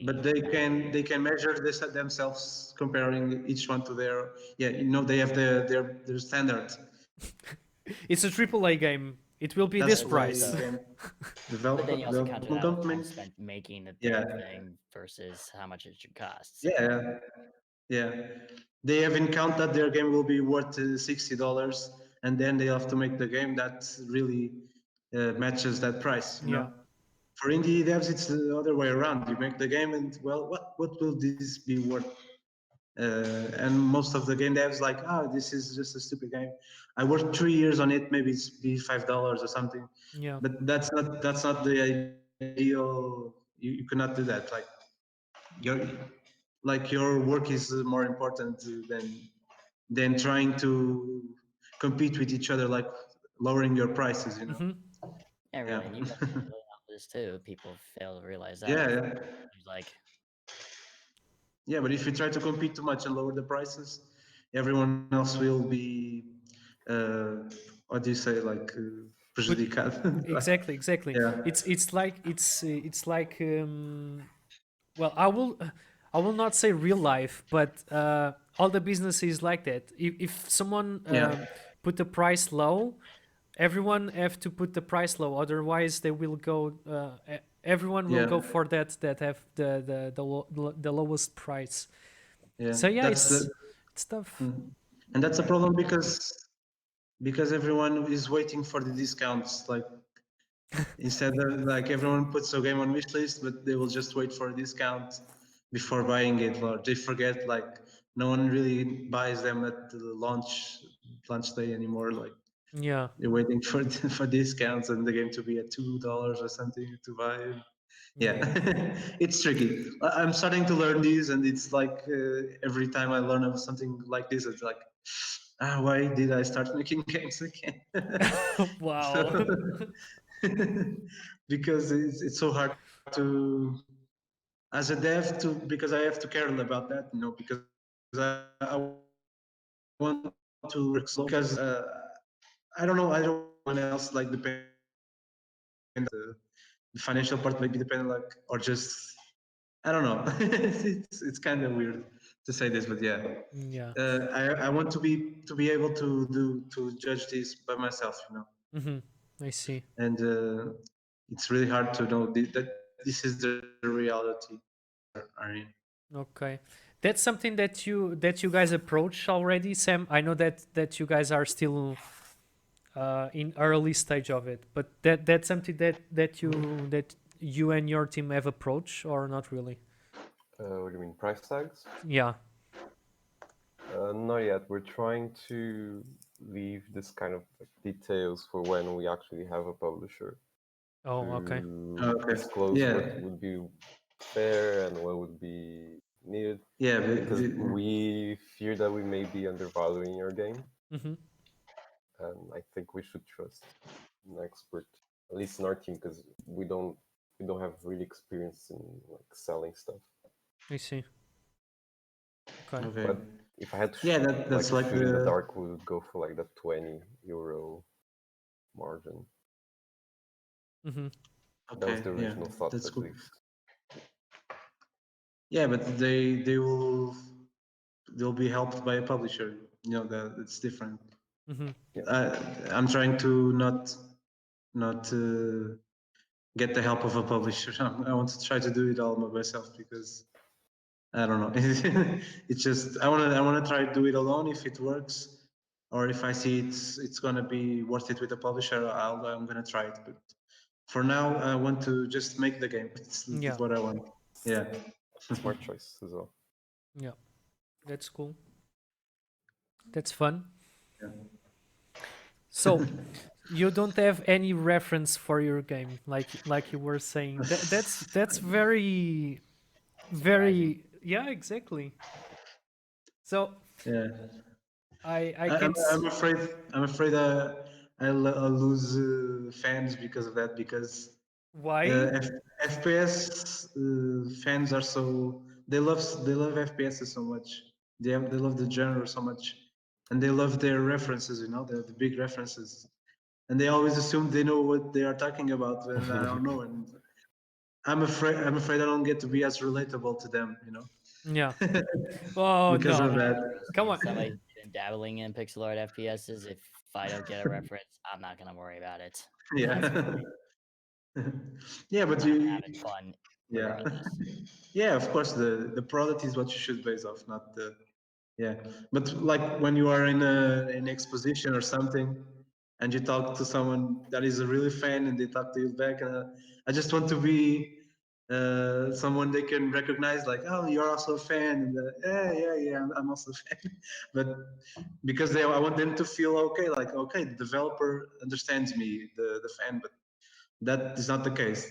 S1: but
S3: 80,
S1: they
S3: 90.
S1: can measure this at themselves, comparing each one to their, yeah, they have their standard.
S2: It's a AAA game. It will be
S1: That's
S2: this
S3: That's
S1: the
S3: true.
S2: price.
S1: way
S3: So,
S1: game
S3: but then you also counter that with time
S1: development.
S3: spent making the
S1: Yeah,
S3: damn thing versus how much it should cost. So
S1: yeah, yeah. Yeah, they have in count that their game will be worth $60, and then they have to make the game that really matches that price. You know,
S2: Yeah.
S1: for indie devs, it's the other way around. You make the game, and well, what will this be worth? And most of the game devs like, oh, this is just a stupid game. I worked 3 years on it. Maybe it's be $5 or something.
S2: Yeah.
S1: But that's not the ideal. You cannot do that. Your your work is more important than trying to compete with each other, like lowering your prices.
S2: Mhm.
S3: Yeah,
S1: Yeah.
S3: really. And you guys really know this too. People fail to realize that.
S1: Yeah, yeah.
S3: Like,
S1: Yeah, but if you try to compete too much and lower the prices, everyone else will be, uh, what do you say, like
S2: But
S1: prejudicado.
S2: exactly, exactly.
S1: Yeah,
S2: It's like well, I will not say real life, but all the business is like that. If someone
S1: yeah,
S2: put the price low, everyone have to put the price low. Otherwise, they will go. Everyone will
S1: yeah,
S2: go for that have the lowest price.
S1: yeah.
S2: So yeah,
S1: That's the,
S2: it's tough.
S1: mm. And that's a problem because everyone is waiting for the discounts. Like instead of like everyone puts a game on wish list, but they will just wait for a discount before buying it, or they forget. Like no one really buys them at the launch day anymore. Like
S2: Yeah.
S1: you're waiting for for discounts and the game to be at $2 or something to buy. Yeah,
S2: Yeah.
S1: it's tricky. I'm starting to learn these, and it's like every time I learn of something like this, it's like, why did I start making games again?
S2: Wow.
S1: So, because it's so hard to, as a dev, to because I have to care about that, because I want to work slowly because I don't know, I don't want anyone else like depending on me, the financial part maybe depending like, or just I don't know. It's kind of weird to say this, but yeah,
S2: Yeah.
S1: I want to be able to judge this by myself.
S2: Mhm. I see.
S1: And it's really hard to know that this is the reality are in.
S2: Okay. That's something that you guys approach already, Sam. I know that you guys are still in early stage of it, but that's something that you and your team have approached or not really?
S4: What do you mean, price tags?
S2: Yeah.
S4: Not yet. We're trying to leave this kind of like, details for when we actually have a publisher
S2: Oh, okay.
S4: to
S1: Okay.
S4: disclose
S1: Yeah.
S4: what would be fair and what would be needed.
S1: Yeah.
S4: Because we fear that we may be undervaluing your game,
S2: Mm-hmm.
S4: and I think we should trust an expert, at least in our team, because we don't have really experience in like selling stuff.
S2: I see. Okay.
S1: Okay.
S4: But if I had to
S1: Yeah.
S4: like
S1: That's like
S4: shoot in the
S1: the.
S4: dark, we would go for like the 20 euro margin.
S2: Mm-hmm.
S4: That was
S1: Okay.
S4: the
S1: Yeah.
S4: original thought,
S1: That's
S4: at
S1: cool.
S4: least.
S1: Yeah, but they'll be helped by a publisher. That it's different.
S2: Mm-hmm.
S4: Yeah,
S1: I, I'm trying to not get the help of a publisher. I want to try to do it all by myself because I don't know. It's just I want to try to do it alone if it works, or if I see it's gonna be worth it with a publisher. I'm gonna try it. But for now, I want to just make the game. It's
S2: Yeah.
S1: what I want. Yeah.
S4: smart choice as well.
S2: Yeah. That's cool. That's fun.
S1: Yeah.
S2: So you don't have any reference for your game, like you were saying. That's very
S3: surprising.
S2: very yeah, exactly. So
S1: Yeah.
S2: I
S1: I, I'm,
S2: can
S1: I'm afraid. I'm afraid I'll lose fans because of that. Because
S2: why?
S1: FPS fans are so they love FPS so much. They love the genre so much, and they love their references. The big references, and they always assume they know what they are talking about, and I don't know. And I'm afraid I don't get to be as relatable to them.
S2: Yeah. Oh
S1: Because of
S2: no.
S1: that.
S2: Come
S3: As
S2: on.
S3: somebody who's been dabbling in pixel art FPSs, if I don't get a reference, I'm not gonna worry about it. That's
S1: Yeah.
S3: fine.
S1: Yeah, but
S3: I'm having fun.
S1: Yeah.
S3: regardless.
S1: Yeah, of course, the product is what you should base off, not the. Yeah, but like when you are in an exposition or something, and you talk to someone that is a really fan, and they talk to you back, I just want to be someone they can recognize, like, oh, you're also a fan, and yeah, I'm also a fan. But because I want them to feel okay, like, okay, the developer understands me, the fan, but that is not the case.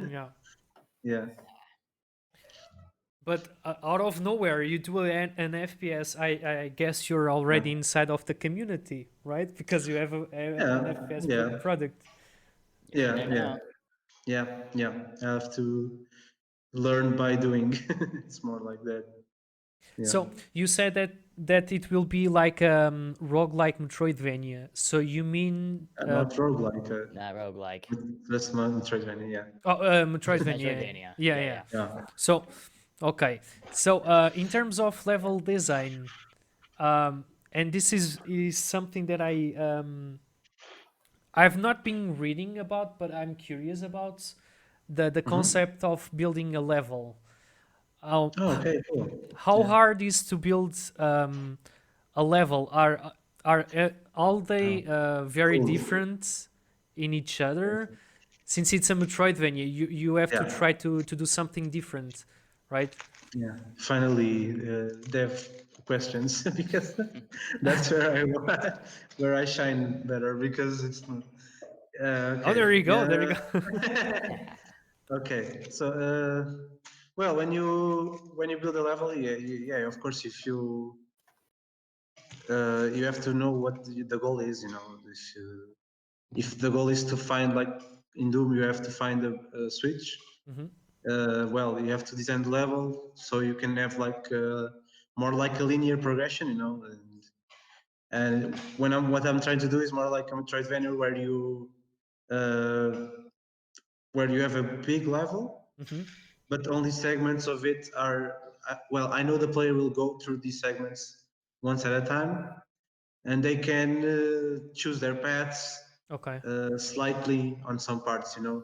S2: Yeah.
S1: Yeah.
S2: But out of nowhere, you do an FPS. I guess you're already inside of the community, right? Because you have an
S1: Yeah,
S2: FPS
S1: yeah,
S2: product.
S3: You're in there
S1: yeah.
S3: now.
S1: Yeah, yeah. I have to learn by doing. It's more like that. Yeah.
S2: So you said that it will be like roguelike Metroidvania. So you mean
S1: Not roguelike.
S3: Not roguelike.
S1: That's not Metroidvania. Yeah.
S2: Metroidvania?
S3: Metroidvania.
S2: Yeah,
S3: Yeah,
S2: yeah.
S3: yeah.
S1: Yeah.
S2: So okay. So in terms of level design, and this is something that I've not been reading about, but I'm curious about the
S1: Mm-hmm.
S2: concept of building a level. Uh,
S1: Oh, okay, cool.
S2: how
S1: Yeah.
S2: hard is to build a level? Are all
S1: Oh,
S2: they very
S1: cool.
S2: different in each other? Since it's a Metroidvania, you have to
S1: Yeah.
S2: try to do something different, right?
S1: Yeah. Finally, dev questions because that's where where I shine better because it's
S2: Oh, there
S1: okay.
S2: you go. There you
S1: Yeah.
S2: go.
S1: Okay. So well, when you build a level, yeah, of course, if you have to know what the goal is. You know, if the goal is to find, like in Doom, you have to find a switch.
S2: Hmm.
S1: Well, you have to design the level so you can have like more like a linear progression. You know, and what I'm trying to do is more like a Metroidvania uh, where you have a big level,
S2: Hmm.
S1: but only segments of it are well. I know the player will go through these segments once at a time, and they can choose their paths
S2: Okay.
S1: slightly on some parts, you know.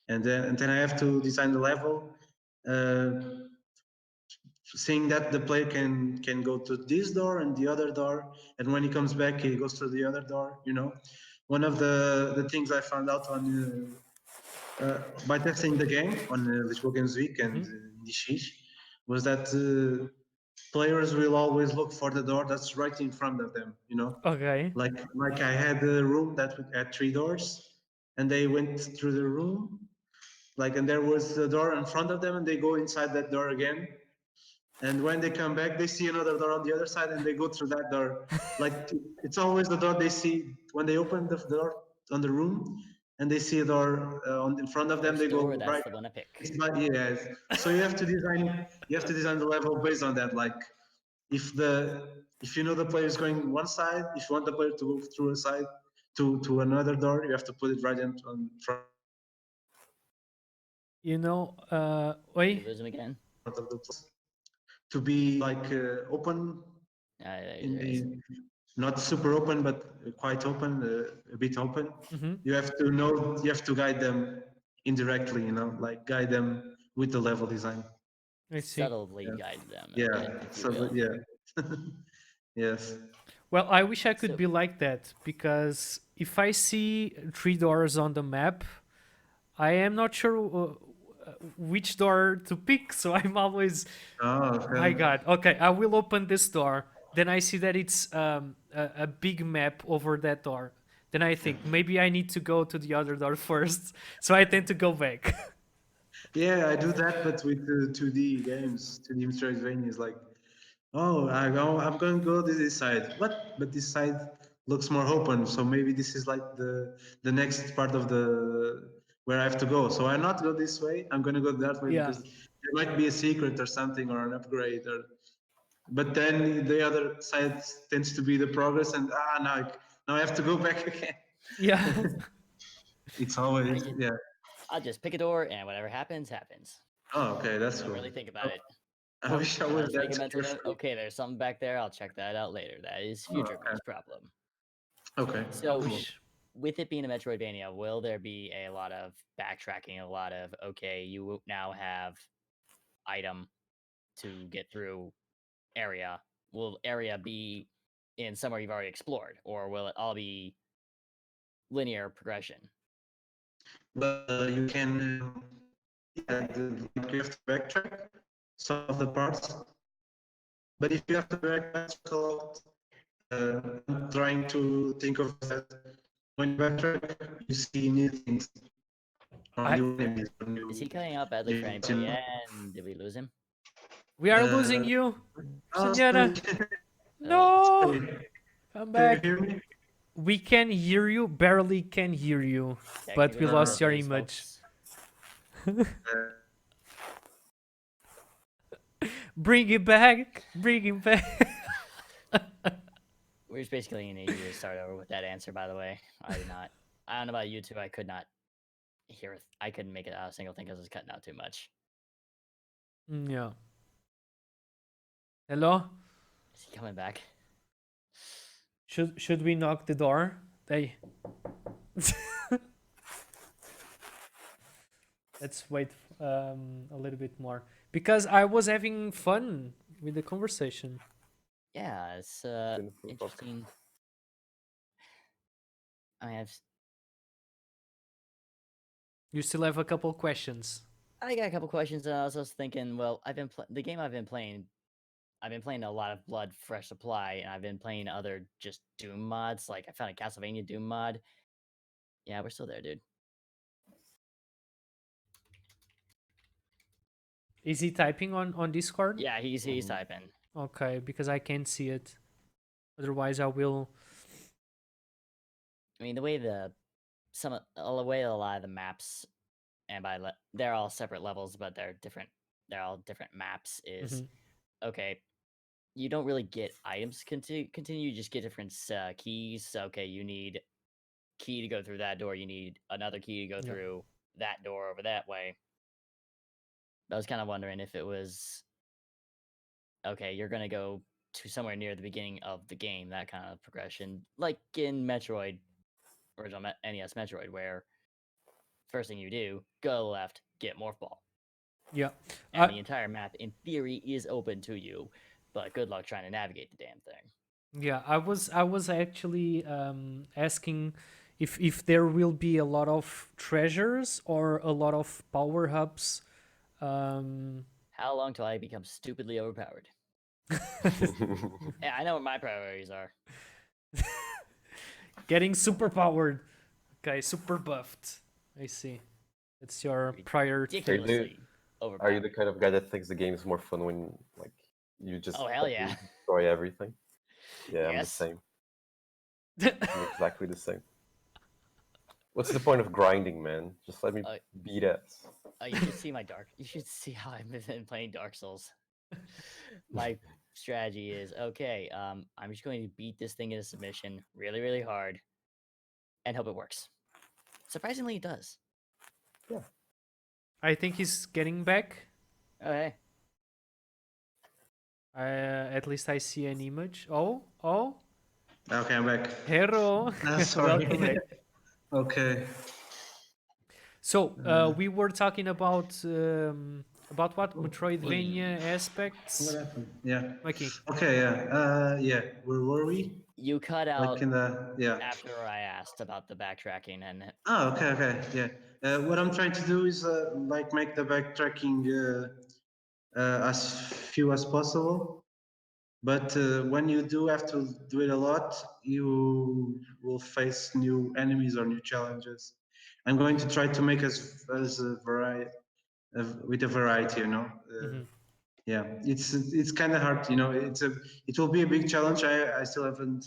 S1: And then I have to design the level, uh, seeing that the player can go to this door and the other door, and when he comes back, he goes to the other door. You know, one of the things I found out on by testing the game on Lisboa Games Week and
S2: Hmm.
S1: Indie was that players will always look for the door that's right in front of them. You know,
S2: Okay.
S1: like I had a room that had three doors, and they went through the room, like, and there was a door in front of them, and they go inside that door again, and when they come back, they see another door on the other side, and they go through that door. Like, it's always the door they see when they open the door on the room, and they see a door on in front of them. They
S3: First door,
S1: go
S3: that's
S1: right.
S3: the one to pick.
S1: It's not, yes. So you have to design the level based on that. Like, if the if you know the player is going one side, if you want the player to go through a side to another door, you have to put it right in front of the place
S2: You know,
S3: You
S2: oi.
S3: lose him again.
S1: to be like open in
S3: There he is.
S1: the not super open, but quite open, a bit open.
S2: Hmm.
S1: You have to guide them indirectly, you know, like guide them with the level design.
S2: I see.
S3: Subtly
S1: Yeah,
S3: guide them a
S1: yeah.
S3: bit, if you
S1: So
S3: will.
S1: yeah, yes.
S2: Well, I wish I could
S3: So
S2: be like that because if I see three doors on the map, I am not sure which door to pick. So I'm always,
S1: Oh,
S2: my
S1: okay.
S2: God, okay, I will open this door. Then I see that it's a big map over that door. Then I think maybe I need to go to the other door first. So I tend to go back.
S1: Yeah, I do that, but with the 2D games, 2D Metroidvania, like, oh, I'm going to go to this side. What? But this side looks more open, so maybe this is like the next part of the where I have to go. So I not go this way. I'm going to go that way
S2: Yeah.
S1: because there might be a secret or something or an upgrade. Or but then the other side tends to be the progress, and now I have to go back again.
S2: Yeah.
S1: It's
S3: I
S1: always
S3: just,
S1: yeah.
S3: I'll just pick a door, and whatever happens, happens.
S1: Oh, okay, that's
S3: Don't
S1: cool.
S3: really think about it.
S1: I wish I
S3: And I'll
S1: was
S3: just make a
S1: that
S3: mental note.
S1: carefree.
S3: Okay, there's something back there. I'll check that out later. That is
S1: Oh,
S3: future
S1: okay.
S3: me's problem.
S1: Okay,
S2: I
S3: So
S1: cool.
S2: wish.
S3: with it being a Metroidvania, will there be a lot of backtracking? A lot of okay, you now have item to get through area. Will area be in somewhere you've already explored, or will it all be linear progression?
S1: But you can, like you have to backtrack some of the parts. But if you have to backtrack a lot, I'm trying to think of that. When you backtrack, you see new things, or
S2: I
S1: new enemies, or
S3: Is
S1: new
S3: he cutting out badly for
S1: units,
S3: anybody? And did we lose him?
S2: we are losing you,
S1: Oh,
S2: Senora.
S1: sorry.
S2: No,
S1: Sorry.
S2: come
S1: Can you
S2: back.
S1: hear me?
S2: We can hear you, barely can hear you, but we
S3: Technical
S2: lost your
S3: difficulties,
S2: image.
S3: folks.
S2: Bring it back. Bring it back.
S3: We're just basically gonna need you to start over with that answer. By the way, I did not. I don't know about you two. I could not hear. I couldn't make it out a single thing because it's cutting out too much.
S2: Yeah. Hello?
S3: Is he coming back?
S2: Should we knock the door? Hey. Let's wait a little bit more because I was having fun with the conversation.
S3: Yeah, it's
S4: Been full of-
S3: interesting. I mean,
S2: You still have a couple questions.
S3: I got a couple questions, and I was just thinking. Well, the game I've been playing. I've been playing a lot of Blood Fresh Supply, and I've been playing other just Doom mods. Like I found a Castlevania Doom mod. Yeah, we're still there, dude.
S2: Is he typing on Discord?
S3: Yeah, he's typing.
S2: Okay, because I can't see it. Otherwise, I will.
S3: I mean, the way the way a lot of the maps, and they're all separate levels, but they're different. They're all different maps. Is okay. You don't really get items continue. You just get different keys. So, okay, you need key to go through that door. You need another key to go
S2: Yeah.
S3: through that door over that way. I was kind of wondering if it was okay. You're gonna go to somewhere near the beginning of the game. That kind of progression, like in Metroid, original NES Metroid, where first thing you do, go left, get Morph Ball.
S2: Yeah.
S3: And the entire map, in theory, is open to you, but good luck trying to navigate the damn thing.
S2: Yeah, I was actually asking if there will be a lot of treasures or a lot of power hubs.
S3: How long till I become stupidly overpowered? Yeah, I know what my priorities are.
S2: Getting super powered. Okay, super buffed. I see. It's your priority.
S3: Ridiculously
S4: Are
S3: overpowered.
S4: you the kind of guy that thinks the game is more fun when like you just
S3: Oh, hell yeah.
S4: destroy everything? Yeah, I'm the
S3: Yes.
S4: same. I'm exactly the same. What's the point of grinding, man? Just let me beat ass.
S3: You should see You should see how I've been playing Dark Souls. My strategy is okay. I'm just going to beat this thing into submission really, really hard, and hope it works. Surprisingly, it does.
S4: Yeah.
S2: I think he's getting back.
S3: Okay.
S2: At least I see an image. Oh.
S1: Okay, I'm back.
S2: Hero.
S1: Sorry.
S2: Welcome back.
S1: Okay.
S2: So we were talking about what Metroidvania aspects.
S1: What happened? Yeah.
S2: Okay.
S1: Okay. Yeah. Yeah. Where were we?
S3: You cut out
S1: Like in the
S3: after I asked about the backtracking and
S1: Oh, okay. Okay. Yeah. What I'm trying to do is like make the backtracking as few as possible. But when you do have to do it a lot, you will face new enemies or new challenges. I'm going to try to make as a variety with a variety, you know. Yeah, it's kind of hard, you know. It will be a big challenge. I still haven't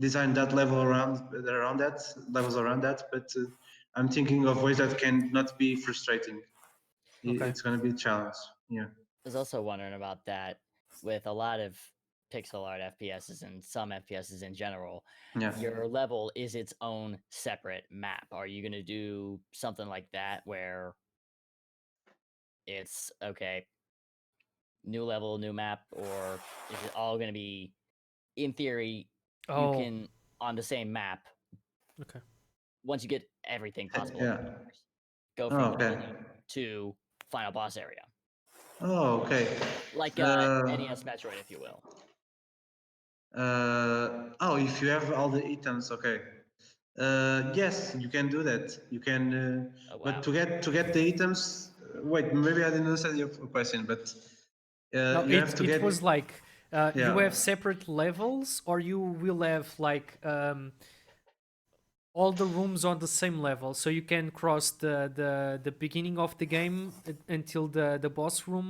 S1: designed that level around that levels around that, but I'm thinking of ways that can not be frustrating.
S2: Okay.
S1: It's going to be a challenge. Yeah.
S3: I was also wondering about that with a lot of pixel art FPSs and some FPSs in general.
S1: Yeah.
S3: Your level is its own separate map. Are you going to do something like that where it's okay, new level, new map, or is it all going to be, in theory, you
S2: Oh.
S3: can on the same map?
S2: Okay.
S3: once you get everything possible,
S1: Yeah.
S3: go
S1: Oh,
S3: from the
S1: okay.
S3: beginning to final boss area,
S1: Oh, okay.
S3: like NES Metroid, if you will.
S1: Oh, if you have all the items, okay. Yes, you can do that. You can,
S3: Oh, wow.
S1: but to get the items, wait, maybe I didn't understand your question, but
S2: No,
S1: you have to
S2: it
S1: get.
S2: was like you
S1: Yeah.
S2: have separate levels, or you will have like all the rooms on the same level, so you can cross the beginning of the game until the boss room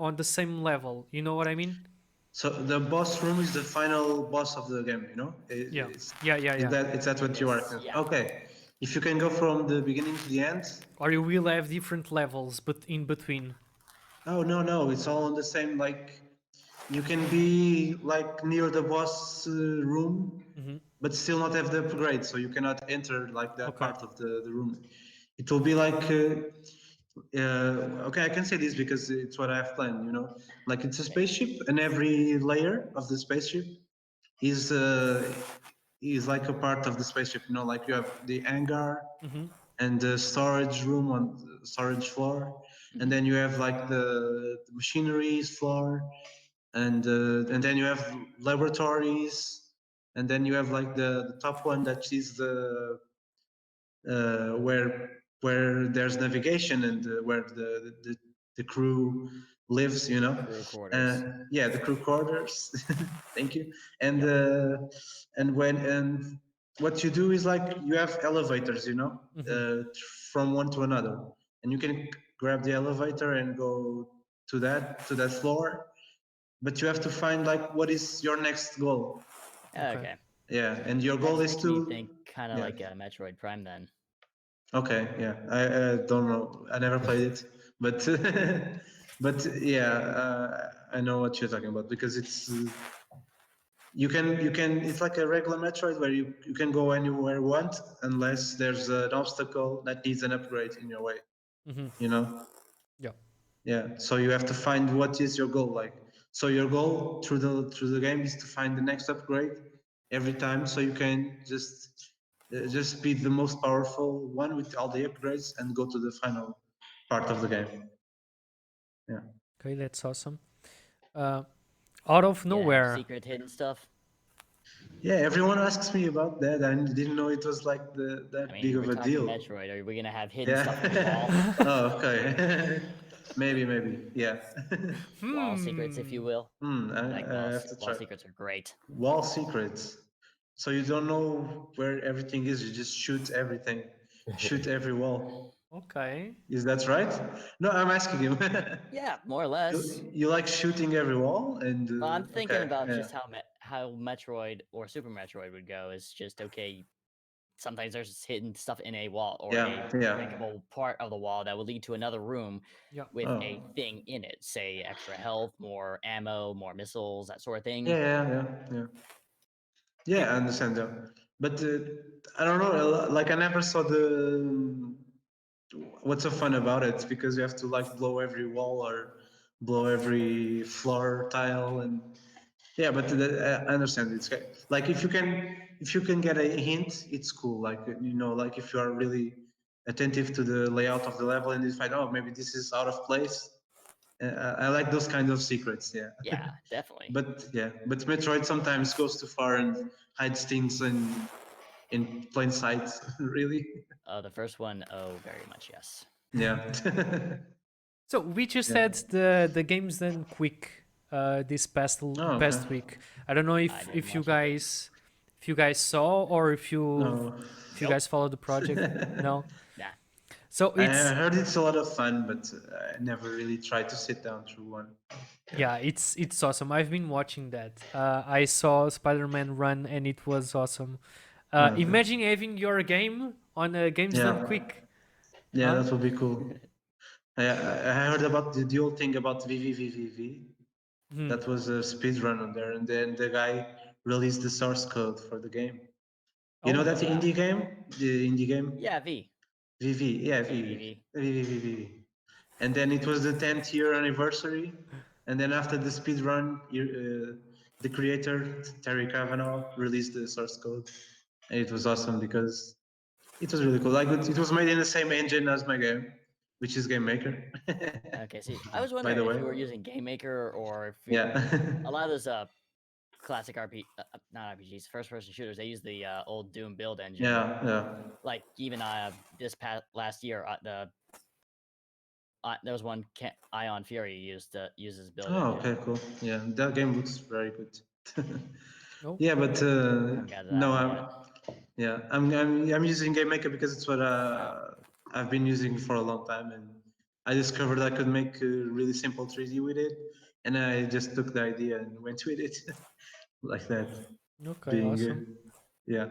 S2: on the same level. You know what I mean?
S1: So the boss room is the final boss of the game. You know,
S2: Yeah.
S1: it's
S2: Yeah.
S1: it's that what you are.
S3: Yeah.
S1: Okay, if you can go from the beginning to the end.
S2: Or you will have different levels, but in between.
S1: Oh no, it's all on the same. Like you can be like near the boss room, but still not have the upgrade, so you cannot enter like that
S2: Okay.
S1: part of the room. It will be like okay, I can say this because it's what I have planned. You know, like it's a spaceship, and every layer of the spaceship is like a part of the spaceship. You know, like you have the hangar and the storage room on the storage floor, and then you have like the machineries floor, and then you have laboratories, and then you have like the top one that is the where there's navigation and where the crew lives, you know.
S3: Crew quarters.
S1: Yeah, the crew quarters. Thank you. And and what you do is like you have elevators, you know, from one to another, and you can grab the elevator and go to that floor, but you have to find like what is your next goal.
S3: Okay.
S1: Yeah, and your goal
S3: That's
S1: is
S3: making me
S1: to
S3: think kind of
S1: yeah.
S3: like Metroid Prime then.
S1: Okay, yeah, I don't know. I never played it, but but yeah, I know what you're talking about because it's you can it's like a regular Metroid where you can go anywhere you want unless there's an obstacle that needs an upgrade in your way. You know?
S2: Yeah.
S1: Yeah. So you have to find what is your goal like. So your goal through the game is to find the next upgrade every time, so you can just be the most powerful one with all the upgrades and go to the final part of the game. Yeah.
S2: Okay, that's awesome. Out of
S3: You gonna have
S2: nowhere.
S3: secret hidden stuff.
S1: Yeah, everyone asks me about that. I didn't know it was like
S3: I
S1: that
S3: mean,
S1: big
S3: we're
S1: of a
S3: talking
S1: deal.
S3: Metroid. Are we gonna have hidden
S1: Yeah.
S3: stuff in the wall?
S1: Oh, okay. Maybe. Yeah.
S3: Wall secrets, if you will. Like
S1: I have to
S3: wall
S1: try.
S3: secrets are great.
S1: Wall secrets. So you don't know where everything is. You just shoot everything. Shoot every wall.
S2: Okay.
S1: Is that right? No, I'm asking you.
S3: Yeah, more or less.
S1: You like shooting every wall and
S3: Well, I'm thinking
S1: okay,
S3: about
S1: yeah.
S3: just how Metroid or Super Metroid would go. Is just okay. Sometimes there's hidden stuff in a wall or
S1: Yeah,
S3: a
S1: yeah.
S3: breakable part of the wall that will lead to another room
S2: Yeah.
S3: with
S1: Oh.
S3: a thing in it. Say extra health, more ammo, more missiles, that sort of thing.
S1: Yeah. Yeah, I understand that. But I don't know, like I never saw the what's so fun about it because you have to like blow every wall or blow every floor tile and yeah, but I understand it's like if you can get a hint, it's cool. Like you know, like if you are really attentive to the layout of the level and you find oh maybe this is out of place. I like those kind of secrets. Yeah.
S3: Yeah, definitely.
S1: But Metroid sometimes goes too far and hides things in plain sight. Really.
S3: The first one, oh, very much yes.
S1: Yeah.
S2: So we just
S1: Yeah.
S2: had the games done quick this
S1: Oh, okay.
S2: past week. I don't know
S3: I didn't
S2: if you
S3: watch it.
S2: guys saw or if
S1: No.
S2: you guys followed the project. No.
S3: Nah.
S2: So
S1: I
S2: it's
S1: heard it's a lot of fun, but I never really tried to sit down through one.
S2: yeah, it's awesome. I've been watching that. I saw Spider-Man run and it was awesome.
S1: Okay.
S2: Imagine having your game on a Games Done
S1: Yeah.
S2: Quick.
S1: Yeah,
S2: Huh?
S1: that would be cool. I heard about the old thing about VVVVV. That was a speed run on there, and then the guy released the source code for the game. You know
S2: Oh,
S1: that
S3: Wow.
S1: indie game? The indie game?
S3: Yeah, V.
S1: VV, yeah,
S3: VVV.
S1: VV. And then it was the 10th year anniversary. And then after the speed run, the creator, Terry Cavanaugh, released the source code. And it was awesome because it was really cool. Like it was made in the same engine as my game, which is Game Maker.
S3: Okay, see, I was
S1: By
S3: wondering
S1: the
S3: if
S1: way,
S3: you were using Game Maker or if
S1: yeah,
S3: a lot of those classic not RPGs, first person shooters, they use the old Doom build engine.
S1: yeah.
S3: Like even this past last year, there was one Ion Fury uses build
S1: Oh,
S3: engine.
S1: okay, cool. Yeah, that game looks very good.
S2: Oh,
S1: Yeah, but
S3: I haven't got to that
S1: no,
S3: one yet.
S1: yeah, I'm using Game Maker because it's what I've been using for a long time, and I discovered I could make really simple 3D with it, and I just took the idea and went with it like that.
S2: okay,
S1: Being
S2: awesome.
S1: yeah,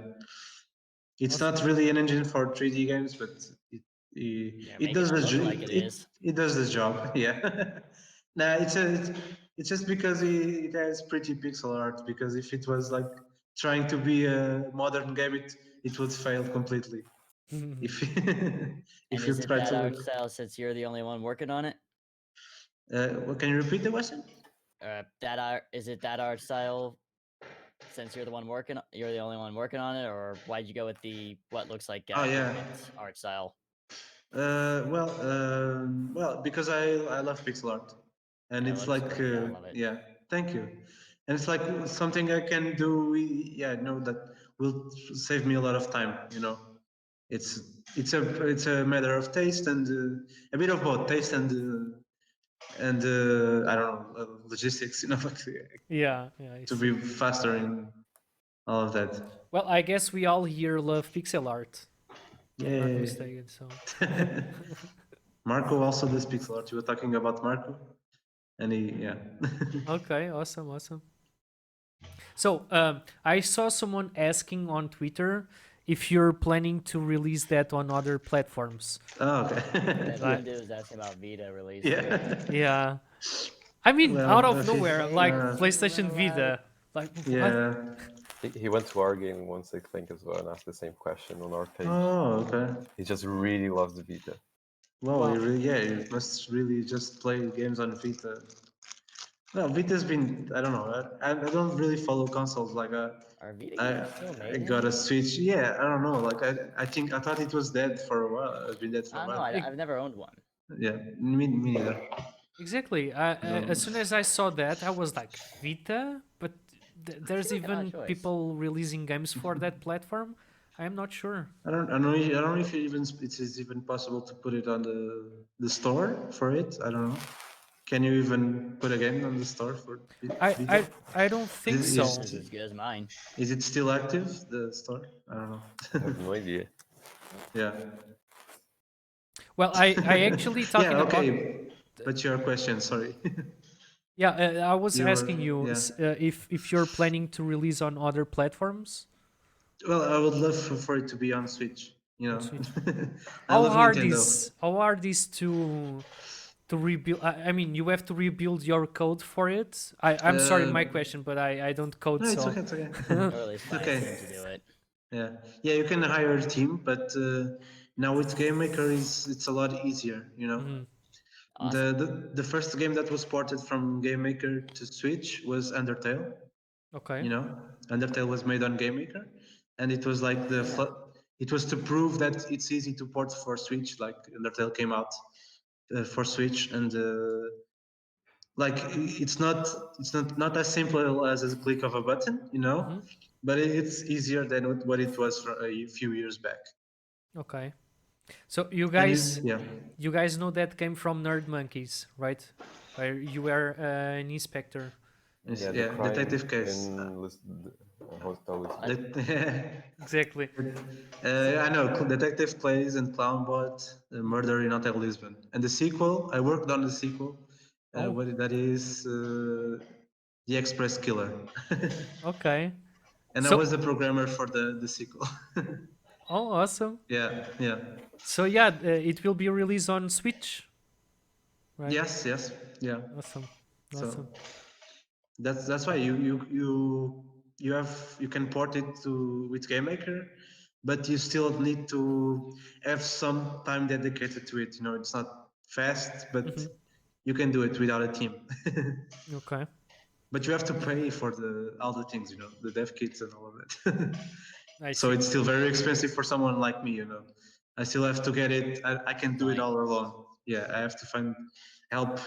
S1: it's
S2: Awesome.
S1: not really an engine for 3D games, but it
S3: You're
S1: it
S3: making
S1: does
S3: it
S1: the
S3: look like it is.
S1: it does the job. Yeah. Nah, it's just because it has pretty pixel art. Because if it was like trying to be a modern game, it would fail completely. If
S3: And
S1: if you
S3: is it
S1: try
S3: that
S1: to
S3: art
S1: look.
S3: style since you're the only one working on it?
S1: Can you repeat the question?
S3: Is it that art style since you're the only one working on it, or why'd you go with the what looks like
S1: Oh yeah.
S3: Infinite art style?
S1: Well, because I love pixel art, and
S3: It
S1: it's
S3: looks
S1: like
S3: great. I love it.
S1: yeah, thank you. And it's like something I can do. Yeah, no, that will save me a lot of time. It's it's a matter of taste and a bit of both taste and I don't know logistics.
S2: Yeah, yeah, I
S1: To
S2: see.
S1: be faster in all of that.
S2: Well, I guess we all here love pixel art, if I'm not
S1: Yeah.
S2: mistaken. So,
S1: Marco also does pixel art. You were talking about Marco, and yeah.
S2: okay, awesome, awesome. So, I saw someone asking on Twitter if you're planning to release that on other platforms.
S1: Oh, okay.
S3: That
S2: Like,
S3: one dude was asking about Vita release too.
S1: Yeah.
S2: yeah, I mean, out
S1: Well,
S2: of
S1: if
S2: nowhere,
S1: it,
S2: like PlayStation Vita. Like, what?
S1: yeah.
S4: He went to our game once, I think, as well, and asked the same question on our page.
S1: Oh, okay.
S4: He just really loves the Vita.
S1: Well,
S2: Wow.
S1: you must really just play games on Vita. Well, Vita's been, I don't know, I don't really follow consoles. Like,
S3: Are Vita
S1: I,
S3: games still
S1: I
S3: made
S1: got a
S3: anymore?
S1: Switch. Yeah, I don't know. Like, I thought it was dead for a while. It's been dead for
S3: I
S1: a
S3: don't know.
S1: while.
S3: I've never owned one.
S1: Yeah, me neither.
S2: Exactly. As soon as I saw that, I was like, Vita? But
S3: I
S2: there's
S3: feel like an odd
S2: even
S3: choice.
S2: people releasing games for that platform? I am not sure.
S1: I don't know if it is even possible to put it on the store for it. I don't know. Can you even put a game on the store for
S2: I,
S1: Vita?
S2: I, I don't think
S3: My
S2: so.
S3: guess is as good as mine.
S1: Is it still active, the store? I don't know.
S4: I have no idea.
S1: Yeah.
S2: Well, I actually
S1: Yeah,
S2: talking about.
S1: okay. But your question, sorry.
S2: Yeah, I was
S1: You were,
S2: asking you
S1: yeah.
S2: if you're planning to release on other platforms
S1: Well, I would love for it to be on Switch,
S2: on Switch.
S1: I love Nintendo.
S2: How hard is to rebuild? I mean, you have to rebuild your code for it. I'm sorry, my
S1: Uh,
S2: question, but I don't code,
S1: no, it's
S2: so
S1: okay, it's okay.
S3: Or at least
S1: It's
S3: find a team to
S1: okay.
S3: do it.
S1: Yeah, yeah, you can hire a team, but now with Game Maker it's a lot easier.
S2: Mhm.
S3: Awesome.
S1: The first game that was ported from Game Maker to Switch was Undertale.
S2: Okay.
S1: Undertale was made on Game Maker, and it was like it was to prove that it's easy to port for Switch. Like Undertale came out for Switch, and like it's not as simple as a click of a button,
S2: Mhm.
S1: but it's easier than what it was for a few years back.
S2: Okay. So
S1: And yeah,
S2: you guys know that came from Nerd Monkeys, right? Where you were an inspector.
S1: it's,
S4: Yeah, the
S1: yeah,
S4: crime
S1: Detective Case.
S4: in Hotel Lisbon.
S3: What?
S2: Exactly.
S1: I know Detective Plays and Clownbot, Murder in Hotel Lisbon, and the sequel. I worked on the sequel.
S2: Oh,
S1: What that is, the Express Killer,
S2: okay.
S1: and I
S2: So,
S1: was the programmer for the sequel.
S2: oh, awesome.
S1: Yeah, yeah.
S2: So yeah, it will be released on Switch, right?
S1: Yes, yeah.
S2: Awesome,
S1: So
S2: awesome.
S1: that's why you can port it to with GameMaker, but you still need to have some time dedicated to it. It's not fast, but
S2: Hmm.
S1: you can do it without a team.
S2: Okay.
S1: But you have to pay for all the things, the dev kits and all of that.
S2: I
S1: So
S2: see.
S1: it's still very expensive for someone like me, I still have to get it. I can't do it all alone. Yeah, I have to find help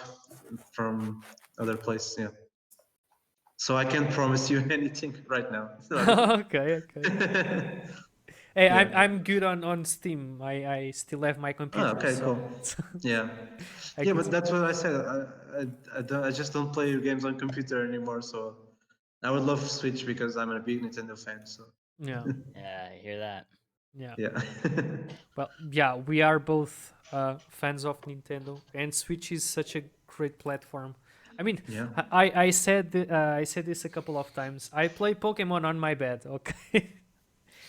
S1: from other places. Yeah. So I can't promise you anything right now.
S2: Okay, okay. Hey, I'm
S1: Yeah.
S2: I'm good on Steam. I still have my computer,
S1: Okay,
S2: so
S1: cool. Yeah.
S2: I
S1: Yeah,
S2: can.
S1: but that's what I said. I just don't play games on computer anymore. So I would love Switch because I'm a big Nintendo fan. So
S2: Yeah,
S3: Yeah, I hear that.
S2: yeah.
S1: yeah.
S2: Well, yeah, we are both fans of Nintendo, and Switch is such a great platform. I mean,
S1: Yeah.
S2: I said this a couple of times. I play Pokemon on my bed. Okay,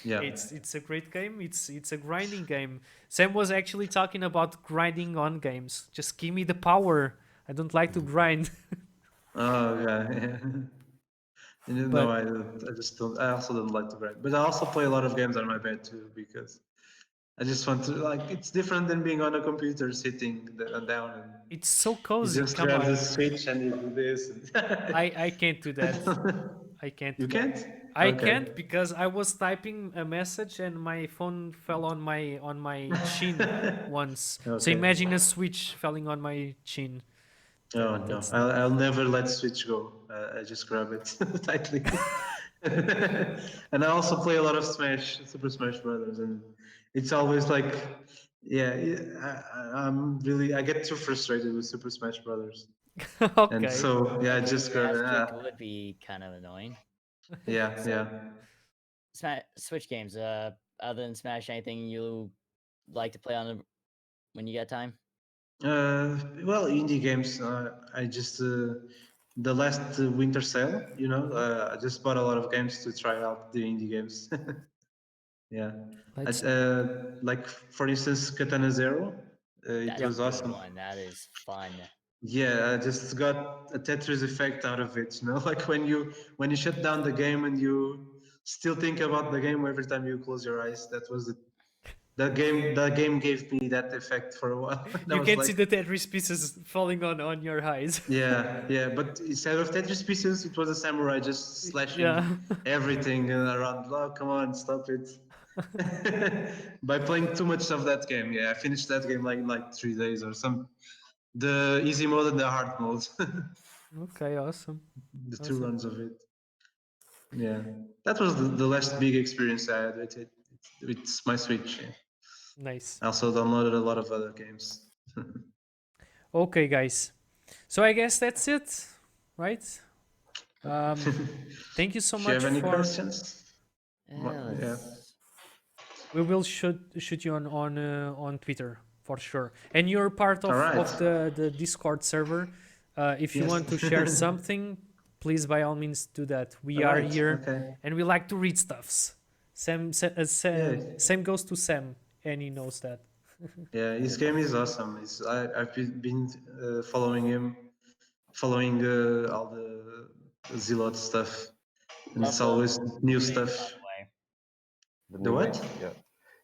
S1: Yeah.
S2: it's a great game. It's a grinding game. Sam was actually talking about grinding on games. Just give me the power. I don't like to grind.
S1: Oh yeah. Yeah. No,
S2: But
S1: I just don't. I also don't like to grind, but I also play a lot of games on my bed too because I just want to like. It's different than being on a computer sitting down and
S2: it's so
S1: you
S2: cozy.
S1: just
S2: Come
S1: grab
S2: on,
S1: the switch and you do this.
S2: I can't do that. I can't
S1: You
S2: do that.
S1: can't?
S2: I
S1: Okay.
S2: can't because I was typing a message and my phone fell on my chin once. So
S1: Okay.
S2: imagine a switch falling on my chin.
S1: Oh no,
S2: That's not
S1: I'll
S2: fun.
S1: never let Switch go. I just grab it tightly. And I also play a lot of Super Smash Brothers, and it's always like, yeah, I get too frustrated with Super Smash Brothers, and
S2: Okay.
S1: so yeah, I
S3: A
S1: just grab
S3: fast
S1: it.
S3: kick would be kind of annoying.
S1: Yeah, yeah.
S3: Switch games. Other than Smash, anything you like to play on when you get time?
S1: Well, indie games. I just the last winter sale, I just bought a lot of games to try out the indie games. Yeah,
S2: Let's
S1: like for instance, Katana Zero. It
S3: That's a
S1: was
S3: good
S1: awesome.
S3: one. That is fun.
S1: Yeah, I just got a Tetris effect out of it. Like when you shut down the game and you still think about the game every time you close your eyes. That was the game. The game gave me that effect for a while. And I
S2: you
S1: was
S2: can see
S1: like,
S2: the Tetris pieces falling on your eyes.
S1: yeah, yeah. But instead of Tetris pieces, it was a samurai just slashing
S2: Yeah.
S1: everything around. Oh, come on, stop it. By playing too much of that game. Yeah, I finished that game like in like 3 days or some. The easy mode and the hard mode.
S2: Okay, awesome.
S1: The two
S2: Awesome.
S1: runs of it. Yeah, that was the last big experience I had with it. It's my Switch. Yeah.
S2: Nice.
S1: I also downloaded a lot of other games.
S2: Okay, guys. So I guess that's it, right? Um, thank you so
S1: If you have
S2: much
S1: any
S2: for.
S1: questions, yeah.
S3: Let's...
S2: We will shoot you on Twitter for sure. And you're part
S1: All right.
S2: of the Discord server. If you
S1: Yes.
S2: want to share something, please by all means do that. We
S1: All
S2: are
S1: right.
S2: here
S1: Okay.
S2: and we like to read stuffs.
S1: Yeah.
S2: Same goes to Sam, and he knows that.
S1: Yeah. His game is awesome. I've been following him, following all the Zilot stuff, and
S3: Love
S1: it's
S3: the
S1: always new
S3: new mace,
S1: stuff.
S3: by the way.
S4: The
S1: The
S4: new
S1: what?
S4: mace,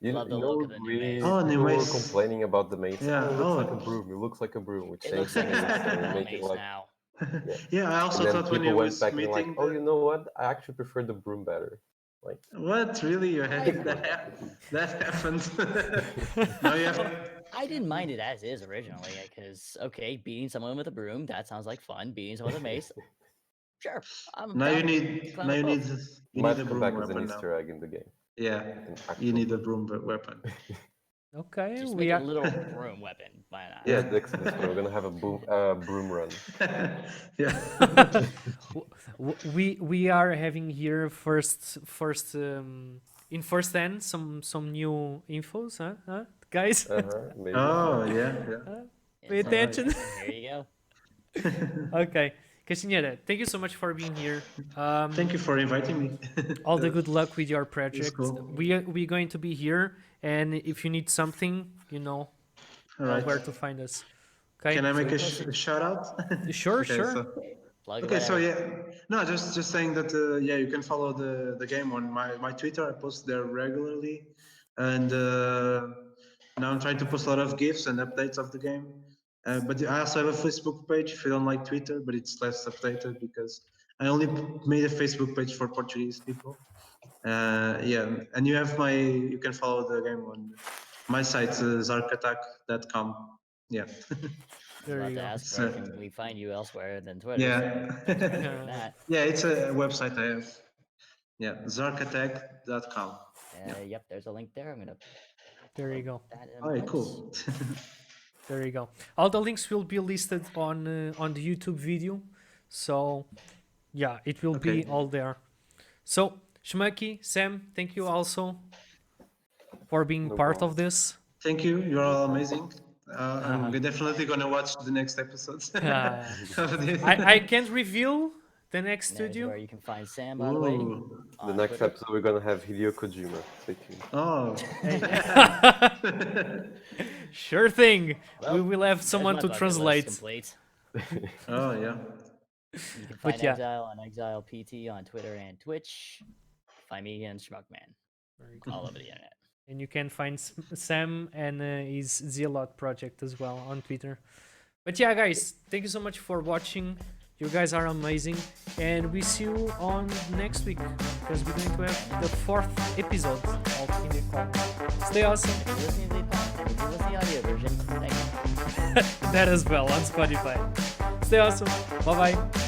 S4: yeah.
S3: Love the look of the new mace.
S1: Oh, new
S4: People were
S1: mace.
S4: complaining about the mace.
S1: Yeah.
S4: Oh, it looks like a
S1: Oh.
S4: broom. It looks like a broom. We
S3: It
S4: change
S3: looks
S4: the
S3: like a
S4: mace and we
S3: small
S4: make it
S3: mace
S4: like
S3: now.
S4: yeah.
S1: Yeah. I
S4: And
S1: also
S4: then
S1: thought when he
S4: people went
S1: was
S4: back and like,
S1: meeting
S4: oh, you know what? I actually prefer the broom better. Like
S1: What really? You had that happened? Now you have.
S3: I didn't mind it as is originally, because okay, beating someone with a broom, that sounds like fun. Beating someone with a mace, sure. I'm
S1: Now
S3: down to clown
S1: now
S3: with
S1: you need
S3: both.
S1: you
S4: might
S1: need a
S4: come
S1: broom
S4: back as an
S1: weapon now.
S4: Easter egg in the game.
S1: Yeah,
S4: Like an
S1: you
S4: actual
S1: need a
S4: broom.
S1: weapon.
S2: Okay,
S3: Just
S2: we
S3: make a
S2: are
S3: literal broom weapon. Why not?
S4: Yeah, that's what we're gonna have a broom run.
S1: Yeah.
S2: we are having here first in first hand some new infos, huh guys?
S4: Maybe.
S1: Oh yeah,
S2: Pay
S3: Inside
S2: attention.
S3: information. Here you go.
S1: yeah.
S2: Okay, Castaneda, thank you so much for being here.
S1: Thank you for inviting me.
S2: All the good luck with your
S1: It's
S2: project.
S1: cool.
S2: We're going to be here, and if you need something, you know
S1: All right.
S2: where to find us. Okay.
S1: Can I make
S3: So
S1: a
S3: posted-
S1: shout out?
S2: Sure,
S1: Okay,
S2: sure.
S1: so
S3: Plug
S1: okay, so
S3: away.
S1: yeah, no, just saying that yeah, you can follow the game on my Twitter. I post there regularly, and now I'm trying to post a lot of gifs and updates of the game. But I also have a Facebook page if you don't like Twitter, but it's less updated because I only made a Facebook page for Portuguese people. Yeah, and you can follow the game on my site, zarkatak.com. Yeah.
S2: There
S3: About
S2: you
S3: to
S2: go.
S3: ask where can we find you elsewhere than Twitter? So
S1: Yeah.
S3: thanks for doing that.
S1: Yeah, it's a website I have. Yeah, zarkatak.com. Yeah.
S3: Yep, there's a link there. I'm gonna
S2: There you go.
S3: that in a
S1: All right,
S3: minute.
S1: cool.
S2: There you go. All the links will be listed on the YouTube video. So yeah, it will be
S1: Okay.
S2: all there. So Shmaki, Sam, thank you also for being
S4: No
S2: part
S4: problem.
S2: of this.
S1: Thank you. You're all amazing. I'm definitely gonna watch the next episodes.
S2: I can't reveal the next
S3: And there's
S2: studio.
S3: where you can find Sam, by the way.
S1: Ooh.
S4: The
S3: On
S4: next
S3: Twitter.
S4: episode, we're gonna have Hideo Kojima. Stay tuned.
S1: Oh.
S2: Sure thing.
S3: Well,
S2: We will have
S3: there's
S2: someone
S3: my
S2: to
S3: bucket list
S2: translate.
S3: complete.
S1: Oh yeah.
S3: You can
S2: But
S3: find
S2: yeah.
S3: Exile on Exile PT on Twitter and Twitch. Find me again, Schmuckman,
S2: Very good.
S3: all over the internet.
S2: And you can find Sam and his Zealot project as well on Twitter. But yeah, guys, thank you so much for watching. You guys are amazing. And we see you on next week because we're going to have the 4th episode of IndieCorner. Stay awesome.
S3: If you're listening to the audio version, thank you.
S2: That as well on Spotify. Stay awesome. Bye bye.